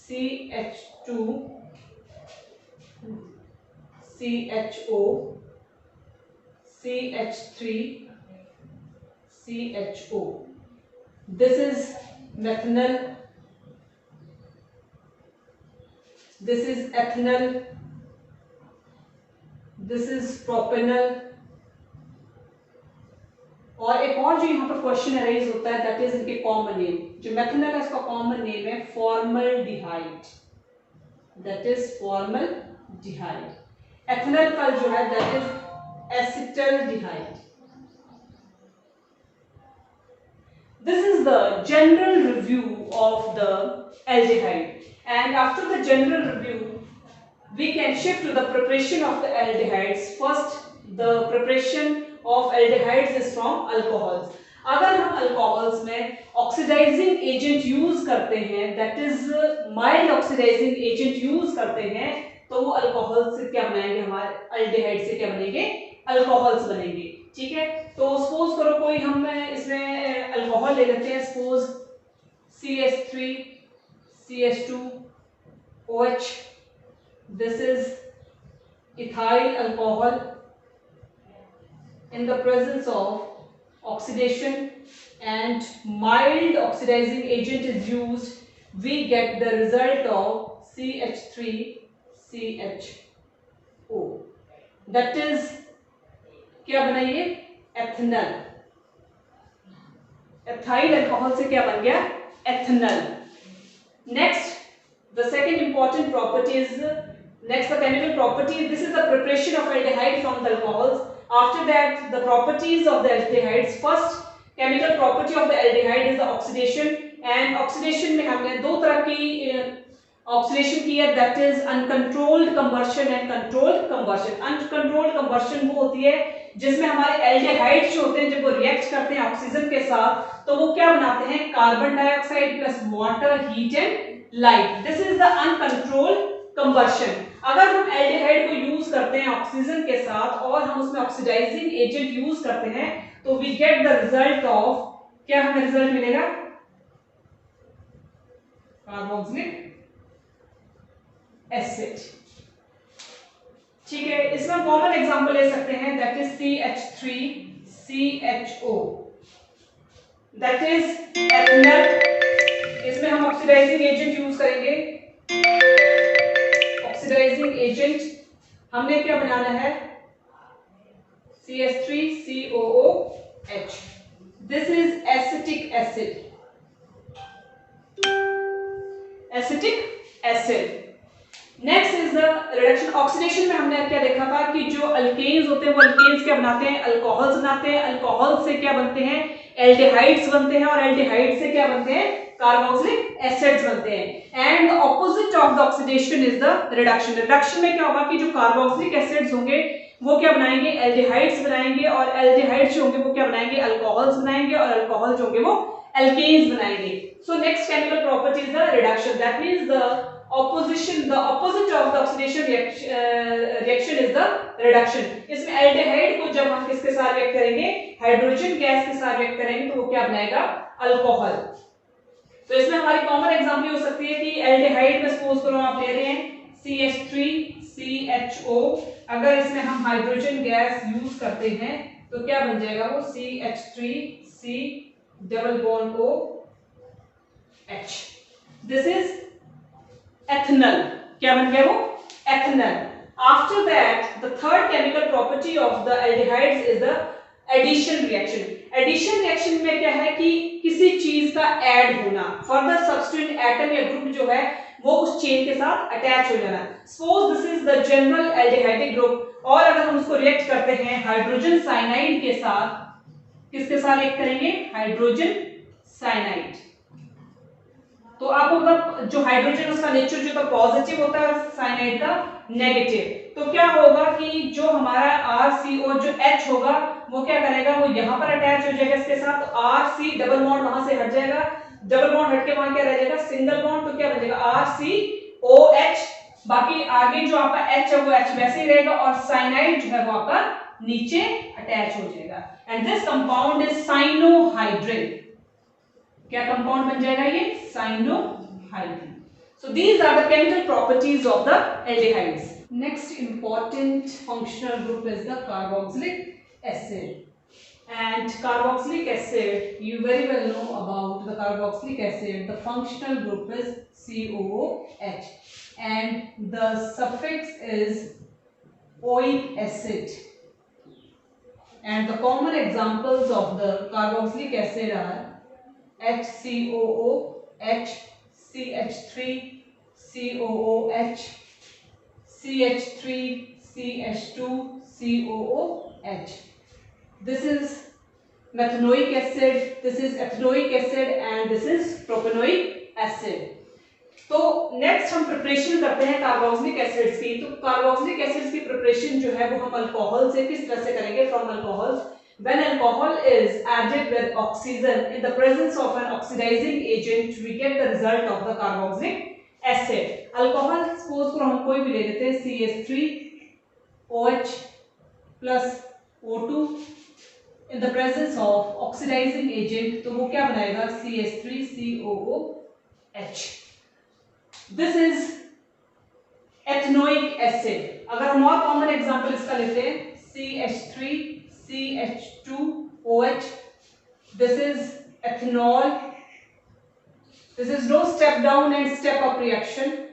CH2 CHO CH3 CHO. This is methanol, this is ethanol, this is propanol. और एक और जो यहाँ पर क्वेश्चन अरेज होता है दैट इज इनके कॉमन नेम. जो मेथनॉल है इसका कॉमन नेम है formaldehyde, that is formaldehyde. Ethanol का जो है that is acetaldehyde. This is the general review of the aldehyde, and after the general review we can shift to the preparation of the aldehydes. First, the preparation of aldehydes is from alcohols. अगर हम alcohols में oxidizing agent use करते हैं, that is mild oxidizing agent use करते हैं, तो वो alcohol से क्या बनाएंगे, हमारे aldehyde से क्या बनेंगे, alcohols बनेंगे. ठीक है. तो सपोज करो कोई हम इसमें अल्कोहल ले लेते हैं, suppose CH3 CH2OH, this is ethyl alcohol in the presence of oxidation and mild oxidizing agent is used, we get the result of CH3CHO. That is क्या बना ये? एथेनॉल. एथाइल अल्कोहल से क्या बन गया? Ethanol. Next, the second important property is, next the chemical property. This is the preparation of aldehyde from the alcohols. After that, the properties of the aldehydes. First chemical property of the aldehyde is the oxidation, and oxidation में हमने दो तरह की oxidation की है, that is uncontrolled combustion and controlled combustion. Uncontrolled combustion वो होती है जिसमें हमारे एल्डिहाइड्स जो होते हैं जब वो रिएक्ट करते हैं ऑक्सीजन के साथ तो वो क्या बनाते हैं? Carbon dioxide plus water, heat and light. This is the uncontrolled combustion. अगर हम एल्डिहाइड को यूज करते हैं ऑक्सीजन के साथ और हम उसमें ऑक्सीडाइजिंग एजेंट यूज करते हैं तो we get the result of, क्या हमें रिजल्ट मिलेगा? Carboxylic acid. ठीक है, इसमें हम कॉमन एग्जांपल ले सकते हैं, that is CH3CHO, that is ethanol. इसमें हम ऑक्सीडाइजिंग एजेंट यूज करेंगे. ऑक्सीडाइजिंग एजेंट हमने क्या बनाना है? CH3COOH. This is acetic acid. Acetic acid. Next is the reduction. Oxidation में हमने क्या देखा था कि जो अल्केन्स होते हैं वो अल्केन्स क्या बनाते हैं? अल्कोहल्स बनाते हैं. अल्कोहल से क्या बनते हैं? एल्डिहाइड्स बनते हैं, और एल्डिहाइड से क्या बनते हैं? कार्बोक्सिलिक एसिड्स बनते हैं. And the opposite of the oxidation is the reduction. Reduction में क्या होगा कि जो कार्बोक्सिलिक एसिड्स होंगे वो क्या बनाएंगे? एल्डिहाइड्स बनाएंगे, और एल्डिहाइड्स जो होंगे वो क्या बनाएंगे? अल्कोहल्स बनाएंगे, और अल्कोहल जो होंगे वो एल्केन्स बनाएंगे. So next chemical property is the reduction. That means the opposition, the opposite of the oxidation reaction is the reduction. इसमें एल्डिहाइड को जब हम किसके साथ रिएक्ट करेंगे? हाइड्रोजन गैस के साथ रिएक्ट करेंगे तो वो क्या बनाएगा? अल्कोहल. तो इसमें हमारी कॉमन एग्जांपल हो सकती है कि एल्डिहाइड में सपोज करो आप ले रहे हैं CH3CHO. अगर इसमें हम हाइड्रोजन गैस यूज करते हैं तो क्या बन जाएगा? वो CH3C double bond OH. This is ethanol. क्या बन गया वो? ethanol. After that, the third chemical property of the aldehydes is the addition reaction. Addition reaction में क्या है कि किसी चीज का ऐड होना, further substituent atom या ग्रुप जो है वो उस चेन के साथ अटैच हो जाना. Suppose this is the general aldehydic group, और अगर हम उसको रिएक्ट करते हैं हाइड्रोजन साइनाइड के साथ, किसके साथ रिएक्ट करेंगे? Hydrogen cyanide. तो आपको मतलब जो हाइड्रोजन उसका नेचर जो तो पॉजिटिव होता है और साइनाइड का नेगेटिव. तो क्या होगा कि जो हमारा RCO जो H होगा वो क्या करेगा? वो यहाँ पर अटैच हो जाएगा इसके साथ. तो RC डबल बॉन्ड वहां से हट जाएगा, डबल बॉन्ड हट के वहां क्या रह जाएगा? Single bond. तो क्या बनेगा? RCOH. बाकी आगे जो आपका H है वो H वैसे ही रहेगा, और साइनाइड जो है वो आपका नीचे अटैच हो जाएगा. And this compound is cyanohydrin. क्या कंपाउंड बन जाएगा ये? Cyanohydrin. So these are the chemical properties of the aldehydes. Next important functional group is the carboxylic acid. And carboxylic acid, you very well know about the carboxylic acid. The functional group is COOH, and the suffix is oic acid. And the common examples of the carboxylic acid are HCOOH, CH3, COOH, CH3, CH2, COOH. This is methanoic acid, this is ethanoic acid, and this is propanoic acid. तो next हम preparation करते हैं carboxylic acids की. तो carboxylic acids की preparation जो है वो हम अल्कोहल से किस तरह से करेंगे? From alcohols. When alcohol is added with oxygen in the presence of an oxidizing agent, we get the result of the carboxylic acid. Alcohol suppose करो हम कोई भी ले लेते हैं CH3OH plus O2 in the presence of oxidizing agent, तो वो क्या बनाएगा? CH3COOH. This is ethanoic acid. अगर हम और कॉमन एग्जांपल इसका लेते हैं, CH3 CH2OH, this is ethanol. This is no step down and step up reaction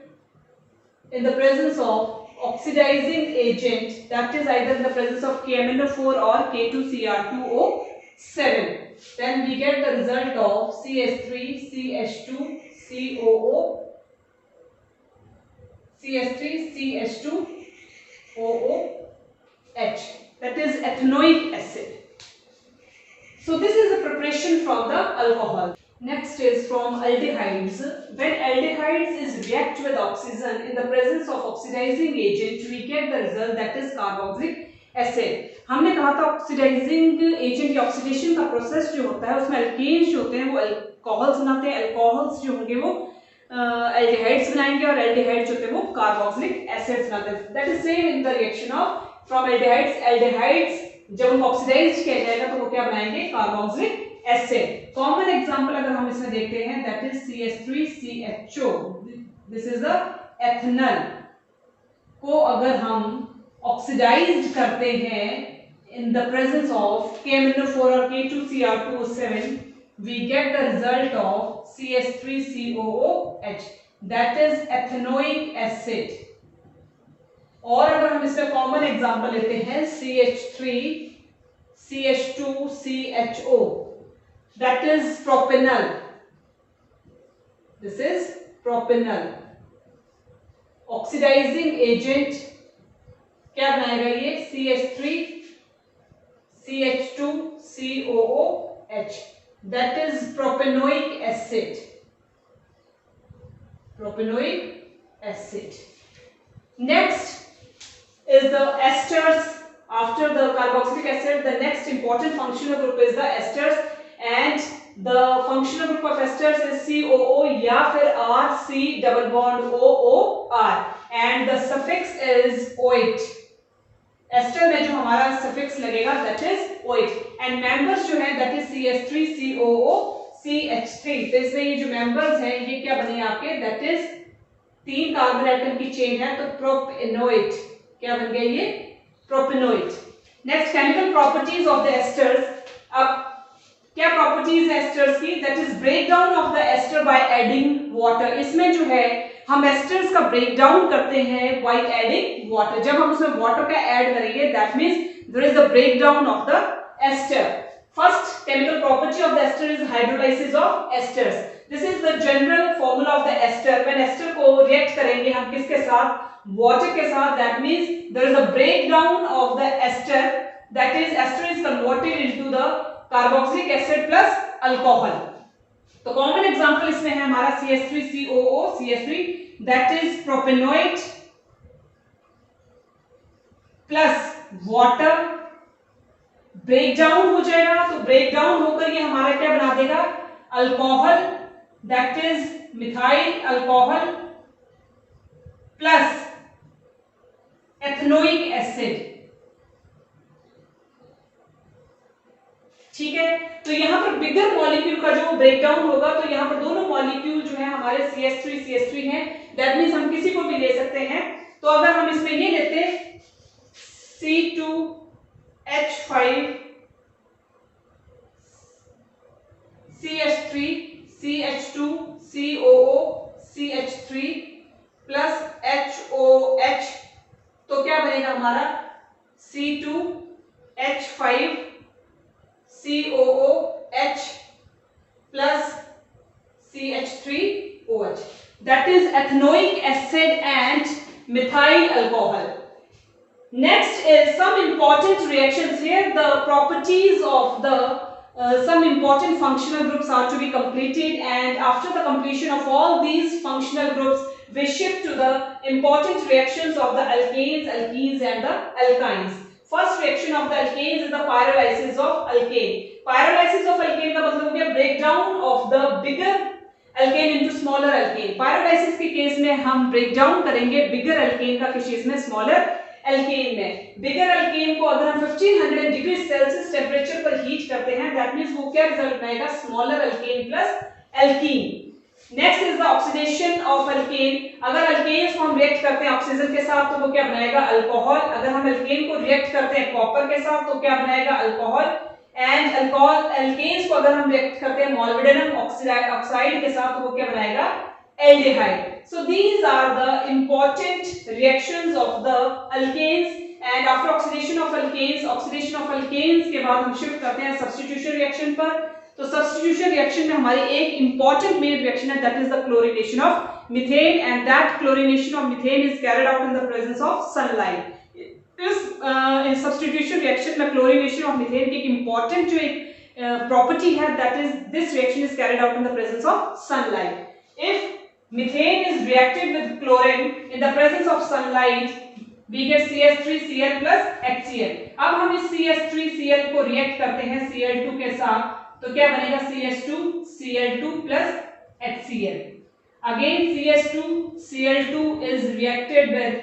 in the presence of oxidizing agent, that is either in the presence of KMnO4 or K2Cr2O7. Then we get the result of CH3 CH2 COO, CH3 CH2 OOH, that is ethanoic acid. So this is a preparation from the alcohol. Next is from aldehydes. When aldehydes is react with oxygen in the presence of oxidizing agent, we get the result that is carboxylic acid. हमने कहा था oxidising agent या oxidation का process जो होता है उसमें alkanes जो होते हैं वो अल्कोहल्स बनाते हैं, अल्कोहल्स जो होंगे वो एल्डिहाइड्स बनाएंगे और एल्डिहाइड्स जो होते हैं वो कार्बोक्सिलिक एसिड्स बनाते हैं. That is same in the reaction of from aldehydes. Aldehydes जब उनको ऑक्सीडाइज किया जाएगा तो वो क्या बनाएंगे, कार्बोक्सिलिक एसिड. कॉमन एग्जांपल अगर हम इसमें देखते हैं that is CH3CHO. This is the ethanol को अगर हम ऑक्सीडाइज्ड करते हैं in the presence of KMnO4 or K2Cr2O7, we get the result of CH3COOH, that is ethanoic acid. और अगर हम इसका कॉमन एग्जांपल लेते हैं CH3 CH2CHO, that is propanol. This is propanol. Oxidising agent क्या बनाएगा ये, CH3 CH2COOH, that is propanoic acid. Propanoic acid. Next is the esters. After the carboxylic acid, the next important functional group is the esters, and the functional group of esters is COO या फिर R C double bond OOR, and the suffix is oit. Ester में जो हमारा suffix लगेगा that is oate, and members जो है that is CH3COO CH3. तो इसमें ये जो मेंबर्स हैं ये क्या बने आपके, दैट इज 3 कार्बन एटम की चेन है तो प्रोपेनोइट. क्या बन गया ये, propanoate. Next chemical properties of the esters. अब क्या प्रॉपर्टीज है एस्टर्स की, that is break down of the ester by adding water. इसमें जो है हम एस्टर्स का ब्रेक डाउन करते हैं बाय एडिंग वाटर. जब हम उसमें वाटर का ऐड करेंगे that means there is the break down of the ester. First chemical property of the ester is hydrolysis of esters. This is the general formula of the ester. When ester को react करेंगे हम किसके साथ, water के साथ, that means there is a break down of the ester, that is ester is converted into the carboxylic acid plus alcohol. तो common example इसमें है हमारा CH3COO CH3, that is propanoate plus water. Break down हो जाएगा तो break down होकर ये हमारा क्या बना देगा, alcohol, that is methyl alcohol plus ethanoic acid. ठीक है, तो यहां पर बिगर मॉलिक्यूल का जो ब्रेकडाउन होगा तो यहां पर दोनों मॉलिक्यूल जो है हमारे CH3 हैं. दैट मींस हम किसी को भी ले सकते हैं. तो अगर हम इसमें ये लेते C2H5 CH3 CH2 COO CH3 plus HOH, तो क्या बनेगा हमारा C2H5 COOH plus CH3OH, that is ethanoic acid and methyl alcohol. Next is some important reactions. Here the properties of the some important functional groups are to be completed, and after the completion of all these functional groups we shift to the important reactions of the alkanes, alkenes and the alkynes. First reaction of the alkanes is the pyrolysis of alkane. Pyrolysis of alkane का मतलब हो गया breakdown of the bigger alkane into smaller alkane. Pyrolysis के case में हम breakdown करेंगे bigger alkane का किस चीज में, smaller alkane में. Bigger alkane को अगर हम 1500 डिग्री सेल्सियस टेम्परेचर पर हीट करते हैं दैट मींस वो क्या रिजल्ट बनाएगा, smaller alkane plus alkene. Next is the oxidation of alkane. अगर अल्केन्स को हम रिएक्ट करते हैं ऑक्सीजन के साथ तो वो क्या बनाएगा, अल्कोहल। अगर हम अल्केन को रिएक्ट करते हैं कॉपर के साथ तो क्या बनाएगा, अल्कोहल। एंड अल्कोहल अल्केन्स को अगर हम रिएक्ट करते हैं मोलिब्डेनम ऑक्साइड के साथ तो वो क्या बनाएगा, aldehyde. So these are the important reactions of the alkanes. And after oxidation of alkanes के बाद हम शिफ्ट करते हैं substitution reaction पर। तो substitution reaction में हमारी एक important main reaction है, that is the chlorination of methane, and that chlorination of methane is carried out in the presence of sunlight. इस substitution reaction में chlorination of methane की एक important जो एक property है, that is this reaction is carried out in the presence of sunlight. If methane is reacted with chlorine in the presence of sunlight, we get CH3Cl plus HCl. अब हम इस CH3Cl को react करते हैं Cl2 के साथ तो क्या बनेगा, CH2Cl2 plus HCl. Again CH2Cl2 is reacted with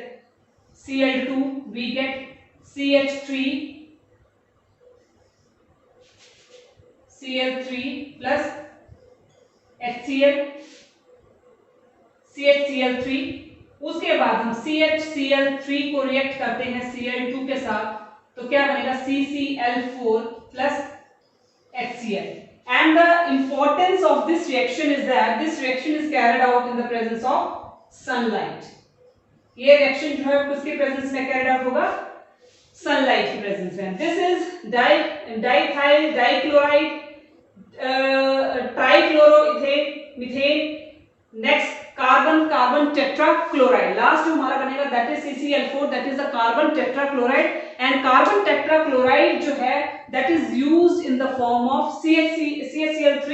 Cl2, we get CH3Cl3 plus HCl, CHCl3। उसके बाद हम CHCl3 को रिएक्ट करते हैं Cl2 के साथ तो क्या बनेगा, CCl4 plus HCl. And the importance of this reaction is that this reaction is carried out in the presence of sunlight. ये रिएक्शन जो है किसके प्रेजेंस में कैरिड आउट होगा, सनलाइट की प्रेजेंस में। This is diethyl dichloride trichloroethane methane. Next carbon tetrachloride, last जो हमारा बनेगा that is CCl4, that is the carbon tetrachloride. And carbon tetrachloride जो है that is used in the form of CHCl3.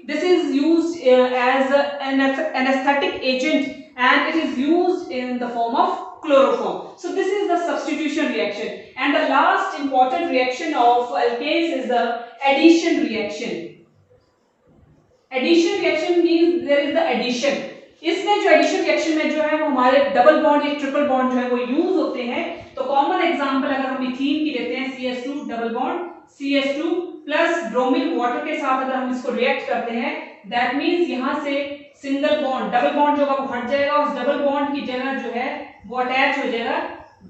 This is used as an anaesthetic agent and it is used in the form of chloroform. So this is the substitution reaction. And the last important reaction of alkanes is the addition reaction. Addition reaction means there is the addition. इसमें जो addition reaction में जो है वो हमारे double bond या triple bond जो है वो यूज होते हैं। तो कॉमन एग्जांपल अगर हम इथीन की लेते हैं, CH2 double bond CH2 plus bromine water के साथ अगर हम इसको रिएक्ट करते हैं, दैट मींस यहां से सिंगल बॉन्ड डबल बॉन्ड जो होगा वो हट जाएगा, उस डबल बॉन्ड की जगह जो है वो अटैच हो जाएगा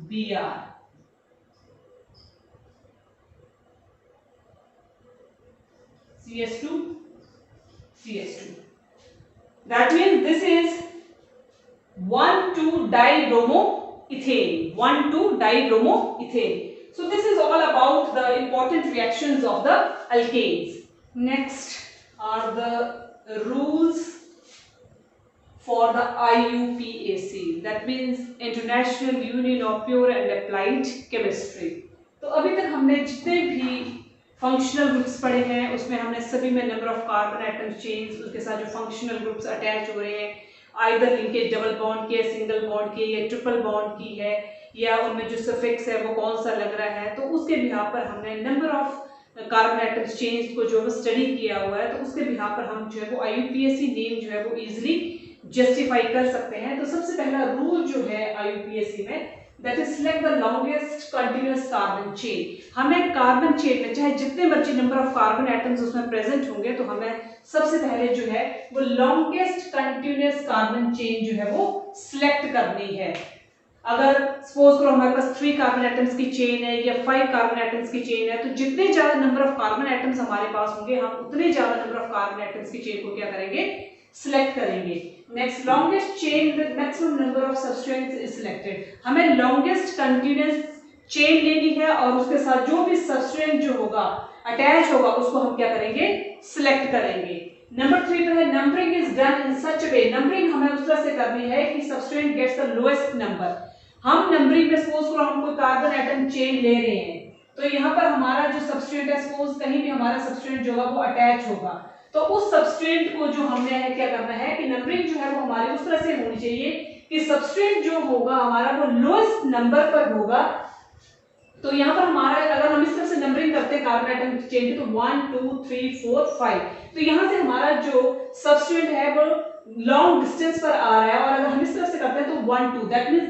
Br। CH2 CH2, that means this is 1,2-dibromoethane, 1,2-dibromoethane. So this is all about the important reactions of the alkanes. Next are the rules for the IUPAC, that means International Union of Pure and Applied Chemistry. तो अभी तक हमने जितने भी functional groups पढ़े हैं उसमें हमने सभी में number of carbon atom chains, उसके साथ जो फंक्शनल ग्रुप्स अटैच हो रहे हैं, आइदर लिंकेज डबल बॉन्ड की है, सिंगल बॉन्ड की या ट्रिपल बॉन्ड की है, या उनमें जो सफिक्स है वो कौन सा लग रहा है, तो उसके बिहाफ पर हमने number of carbon atom chains को जो स्टडी किया हुआ है, तो उसके बिहाफ पर हम जो है वो IUPAC नेम जो है वो इजिली जस्टिफाई कर सकते हैं। तो सबसे पहला रूल जो है IUPAC में, that is select the longest continuous carbon chain. हमें कार्बन चेन में चाहे जितने मर्जी नंबर ऑफ कार्बन एटम्स उसमें प्रेजेंट होंगे, तो हमें सबसे पहले जो है वो लॉन्गेस्ट कंटिन्यूअस कार्बन चेन जो है वो सिलेक्ट करनी है। अगर सपोज करो हमारे पास 3 कार्बन एटम्स की चेन है या 5 कार्बन एटम्स की चेन है, तो जितने ज्यादा नंबर ऑफ कार्बन एटम्स हमारे पास होंगे, हम उतने ज्यादा नंबर ऑफ कार्बन एटम्स की चेन को क्या करेंगे, सिलेक्ट करेंगे। Next, longest chain with maximum number of substance is selected. हमें लॉन्गेस्ट कंटिन्यूअस चेन लेनी है और उसके साथ जो भी सब्सटेंस जो होगा अटैच होगा उसको हम क्या करेंगे, सिलेक्ट करेंगे। नंबर 3 पे है numbering is done in such way. Numbering हमें उस तरह से करनी है कि substance gets the lowest number. हम नंबरिंग में सपोज करो हम कोई कार्बन एटम चेन ले रहे हैं, तो यहाँ पर हमारा जो सब्सटेंस है, सपोज कहीं भी हमारा सब्सटेंस जो होगा वो अटैच होगा, तो उस सब्सटेंस को जो हमने है क्या करना है कि नंबरिंग जो है वो हमारी उस तरह से होनी चाहिए कि सब्सटेंस जो होगा हमारा वो लोएस्ट नंबर पर होगा। तो यहाँ पर हमारा अगर हम इस तरह से नंबरिंग करते हैं कार्बन एटम चेन की, तो 1 2 3 4 5, तो यहाँ से हमारा जो सब्सटेंस है वो लॉन्ग डिस्टेंस पर आ रहा है, और अगर हम इस तरह से करते हैं तो 1 2, that means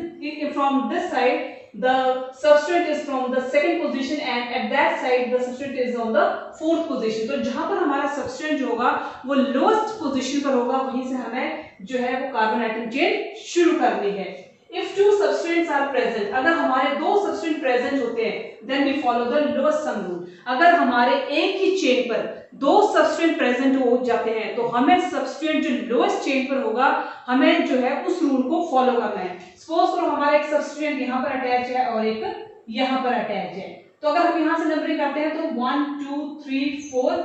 from this side the substrate is from the second position and at that side the substrate is on the fourth position. तो जहां पर हमारा substrate जो होगा वो lowest position पर होगा, वहीं से हमें जो है वो कार्बन एटम चेन शुरू करनी है. If two substrates are present, अगर हमारे दो substrate present होते हैं, then we follow the lowest sum rule. अगर हमारे एक ही चेन पर दो substrate present हो जाते हैं तो हमें substrate जो lowest चेन पर होगा हमें जो है उस रूल को फॉलो करना है. सपोज करो हमारा एक substrate यहाँ पर अटैच है और एक यहाँ पर अटैच है, तो अगर हम यहाँ से नंबरिंग करते हैं तो 1 2 3 4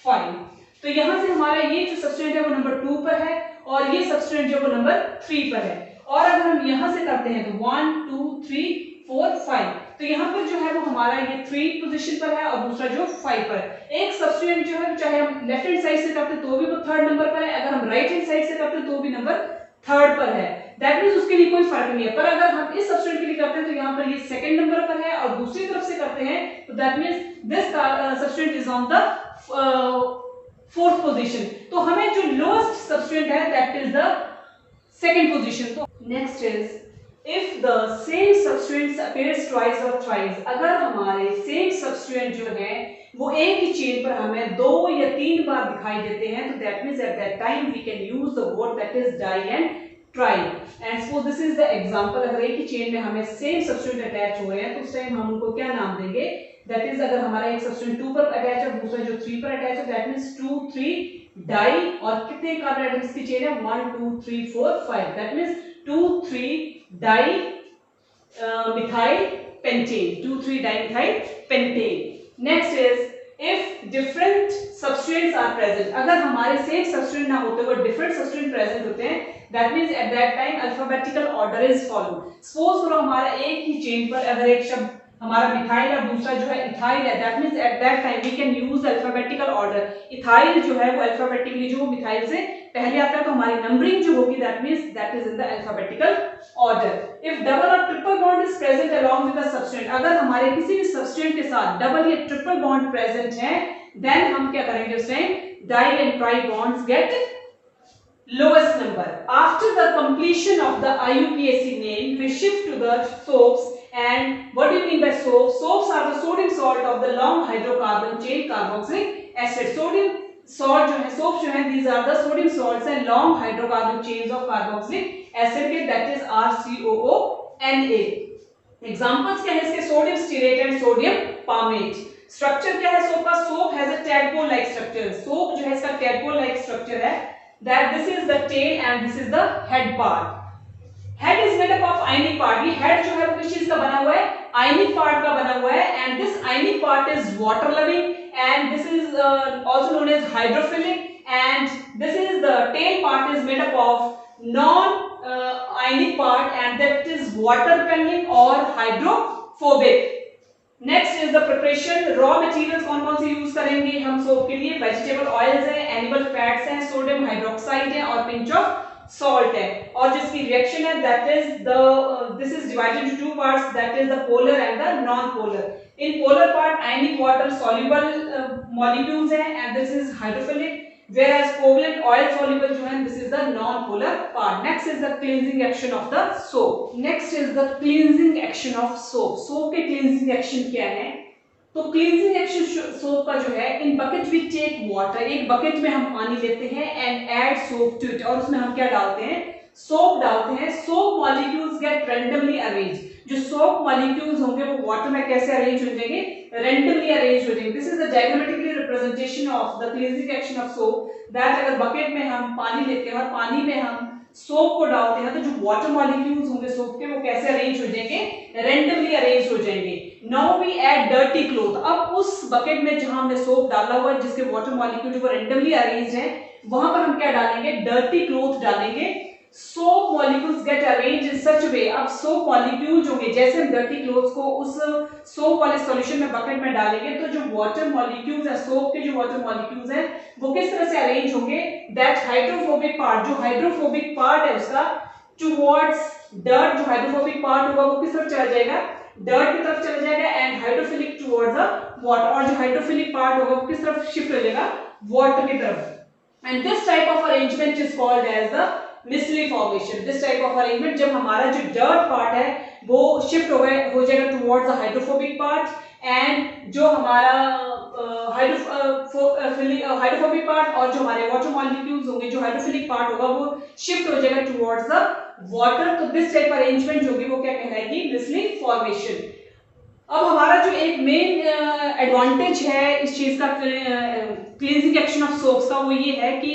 5, तो यहाँ से हमारा ये जो substrate है वो नंबर 2 पर है और ये substrate जो वो नंबर 3 पर है. और अगर हम यहाँ से करते हैं तो 1 2 3 4 5, तो यहाँ पर जो है वो हमारा ये 3 पोजीशन पर है और दूसरा जो 5 पर है. एक सबस्ट्रेट जो है चाहे हम लेफ्ट हैंड साइड से करते तो भी वो थर्ड नंबर पर है, अगर हम राइट हैंड साइड से करते तो भी नंबर थर्ड पर है. दैट मींस उसके लिए कोई फर्क नहीं है. पर अगर हम इस सबस्ट्रेट के लिए करते हैं तो यहाँ पर ये सेकंड नंबर पर है और दूसरी तरफ से करते हैं तो that means this substrate is on the fourth position. तो हमें जो लोएस्ट सबस्ट्रेट है that is the second position. So next is if the same substrate appears twice or thrice, अगर हमारे same substrate जो है वो एक ही चेन पर हमें 2 या 3 बार दिखाई देते हैं तो that means at that time we can use the word that is di and tri. And suppose this is the example, अगर एक ही चेन में हमें same substrate attach हो रहे हैं तो उस टाइम हम उनको क्या नाम देंगे? That is अगर हमारा एक substrate 2 पर attach है और दूसरा जो 3 पर attach है that means 2 3 डाई और कितने कार्बन एटम्स की चेन है 1 2 3 4 5, that means 2 3 dimethyl pentane, 2 3 dimethyl pentane. Next is if different substrates are present, अगर हमारे सेम सबस्ट्रेट ना होते हुए डिफरेंट सबस्ट्रेट प्रेजेंट होते हैं that means at that time alphabetical order is followed. Suppose करो हमारा एक ही चेन पर अगर एक शब्द हमारा मिथाइल और दूसरा जो है इथाइल है that means at that time we can use alphabetical order. Ethyl जो है वो अल्फाबेटिकली जो मिथाइल से पहले आता है तो हमारी नंबरिंग जो होगी that means that is in the alphabetical order. If double और triple bond is present along with the substrate, अगर हमारे किसी भी सबस्ट्रेट के साथ डबल या ट्रिपल बॉन्ड प्रेजेंट है देन हम क्या करेंगे उस time di and tri bonds get lowest number. After the completion of the IUPAC name, we shift to the soaps. And what do you mean by soaps? Soaps are the sodium salt of the long hydrocarbon chain carboxylic acid. Sodium salt जो है soaps जो है these are the sodium salts and long hydrocarbon chains of carboxylic acid के that is RCOONA. Examples क्या है इसके? sodium stearate and sodium palmate. Structure क्या है soap का? Soap has a tadpole like structure. Soap जो है इसका tadpole like structure है. That this is the tail and this is the head part. Head is made up of ionic part. ये head जो है वो किस चीज का बना हुआ है? Ionic part का बना हुआ है and this ionic part is water loving and this is also known as hydrophilic and this is the tail part is made up of non ionic part and that is water repelling or hydrophobic. Next is the preparation. Raw materials कौन कौन से use करेंगे हम soap के लिए? Vegetable oils है, animal fats हैं, sodium hydroxide है और पिंच ऑफ सॉल्ट है. और जिसकी रिएक्शन है that is the this is divided into 2 parts that is the polar and the non polar. In polar part ionic water soluble molecules हैं and this is hydrophilic whereas covalent oil soluble जो है this is the non polar part. Next is the cleansing action of the soap. Next is the cleansing action of soap. soap के cleansing action क्या है? तो cleansing action soap का जो है in bucket we take water. एक bucket में हम पानी लेते हैं and add soap to it और उसमें हम क्या डालते हैं? soap डालते हैं. soap molecules get randomly arranged. जो soap molecules होंगे वो water में कैसे arrange हो जाएंगे? randomly arranged हो जाएंगे. This is the diagrammatically representation of the cleansing action of soap. That अगर bucket में हम पानी लेते हैं और पानी में हम soap को डालते हैं तो जो water molecules होंगे soap के वो कैसे arrange हो जाएंगे? randomly arrange हो जाएंगे. Now we add dirty cloth. अब उस bucket में जहां हमने soap डाला हुआ है जिसके water molecule जो randomly arranged है वहां पर हम क्या डालेंगे? dirty cloth डालेंगे. soap molecules get arranged in such a way. अब soap molecules होंगे जैसे हम dirty clothes को उस soap वाले solution में bucket में डालेंगे तो जो water molecules है soap के जो water molecules हैं वो किस तरह से arrange होंगे? that hydrophobic part, जो hydrophobic part है उसका towards dirt, जो hydrophobic part होगा वो किस तरफ चला जाएगा? dirt की तरफ चला जाएगा and hydrophilic towards the water, और जो hydrophilic part होगा वो किस तरफ shift हो जाएगा? water की तरफ. And this type of arrangement is called as the मिसली formation, this type of arrangement, जब हमारा जो डर्ट पार्ट है वो शिफ्ट हो जाएगा towards the hydrophobic part, and जो हमारा हाइड्रोफोबिक पार्ट और जो हमारे वाटर मॉलिक्यूल्स होंगे, जो हाइड्रोफिलिक पार्ट होगा वो शिफ्ट हो जाएगा टुवर्ड्स द वाटर। तो दिस टाइप अरेंजमेंट होगी वो क्या कहलाएगी, मिसली फॉर्मेशन। अब हमारा जो एक मेन एडवांटेज है इस चीज का, क्लींजिंग एक्शन ऑफ सोप्स का, वो ये है कि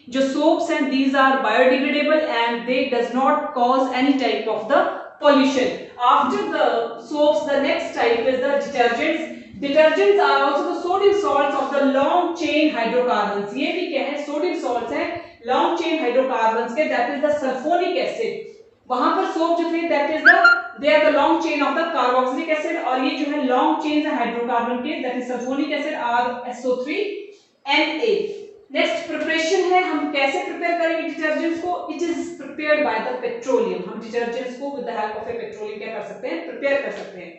जो सोप्स हैं these are biodegradable and they does not cause any type of the pollution. After the soaps, the next type is the detergents. Detergents are also the sodium salts of the long chain hydrocarbons. ये भी क्या है, sodium salts हैं long chain hydrocarbons के, that is the sulfonic acid. वहां पर soap जो थे that is the they are the long chain of the carboxylic acid, और ये जो है long chains है हाइड्रोकार्बन के, that is sulfonic acid RSO3Na. Next preparation है, हम कैसे प्रिपेयर करेंगे डिटर्जेंट्स को, it is prepared by the petroleum. हम डिटर्जेंट्स को with the help of A petroleum क्या कर सकते हैं, प्रिपेयर कर सकते हैं।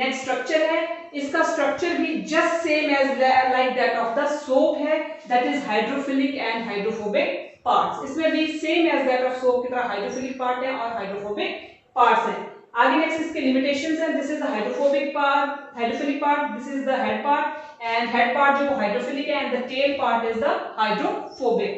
नेक्स्ट स्ट्रक्चर है, इसका स्ट्रक्चर भी just same as like that of the soap है, that is hydrophilic and hydrophobic parts. इसमें भी same as that of soap की तरह हाइड्रोफिलिक पार्ट है और हाइड्रोफोबिक पार्ट्स हैं। आगे नेक्स्ट इसके लिमिटेशंस हैं, this is the hydrophobic part, hydrophilic part, this is the head part, and head part जो हाइड्रोफिलिक है and the tail part is the hydrophobic.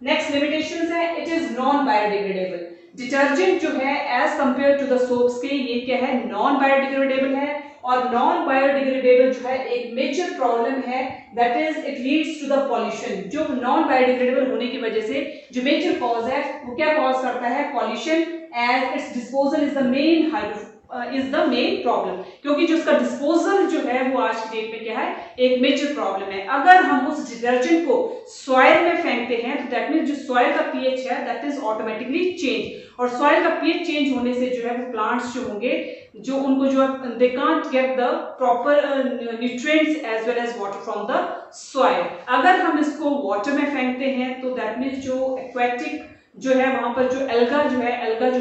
next limitations है, it is non biodegradable. Detergent जो है as compared to the soaps के ये क्या है, non biodegradable है, और non biodegradable जो है एक मेजर प्रॉब्लम है, that is it leads to the pollution. जो non biodegradable होने की वजह से जो मेजर कॉज है वो क्या कॉज करता है, pollution, as its disposal is the main problem, क्योंकि जो उसका डिस्पोजल जो है वो आज की डेट में क्या है, एक मेजर प्रॉब्लम है। अगर हम उस डिटर्जेंट को सॉइल में फेंकते हैं तो दैट मींस जो सॉइल का पीएच है दैट इज ऑटोमेटिकली चेंज, और सॉइल का पीएच चेंज होने से जो है वो प्लांट्स जो होंगे जो उनको जो they can't get the proper nutrients as well as water from the soil. अगर हम इसको वाटर में फेंकते हैं तो दैट मींस जो एक्वेटिक जो है वहां पर जो एल्गा जो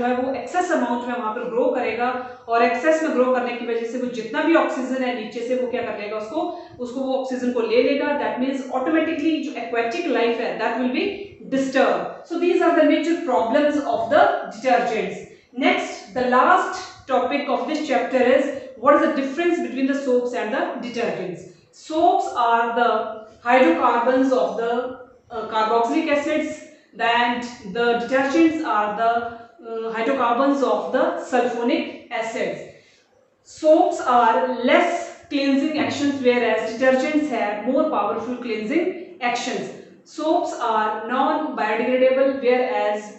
है वो एक्सेस अमाउंट में वहां पर ग्रो करेगा, और एक्सेस में ग्रो करने की वजह से वो जितना भी ऑक्सीजन है नीचे से वो क्या कर लेगा, उसको वो ऑक्सीजन को ले लेगा, दैट मींस ऑटोमेटिकली जो एक्वेटिक लाइफ है that will be disturb. So these are the major problems of the detergents. Next the last topic of this chapter is what is the difference between the soaps and the detergents. Soaps are the hydrocarbons of the carboxylic acids, and the detergents are the hydrocarbons of the sulfonic acids. Soaps are less cleansing actions, whereas detergents have more powerful cleansing actions. Soaps are non-biodegradable, whereas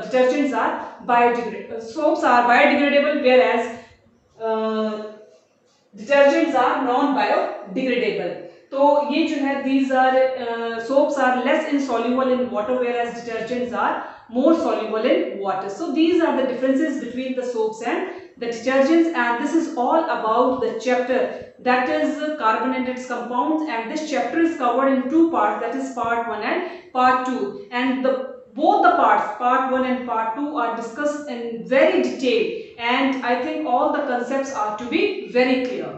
detergents are biodegradable. Soaps are biodegradable, whereas detergents are non-biodegradable. तो ये जो है these are soaps are less insoluble in water, whereas detergents are more soluble in water. So these are the differences between the soaps and the detergents, and this is all about the chapter that is carbon and its compounds, and this chapter is covered in two parts, that is part 1 and part 2, and both the parts, part 1 and part 2, are discussed in very detail, and I think all the concepts are to be very clear.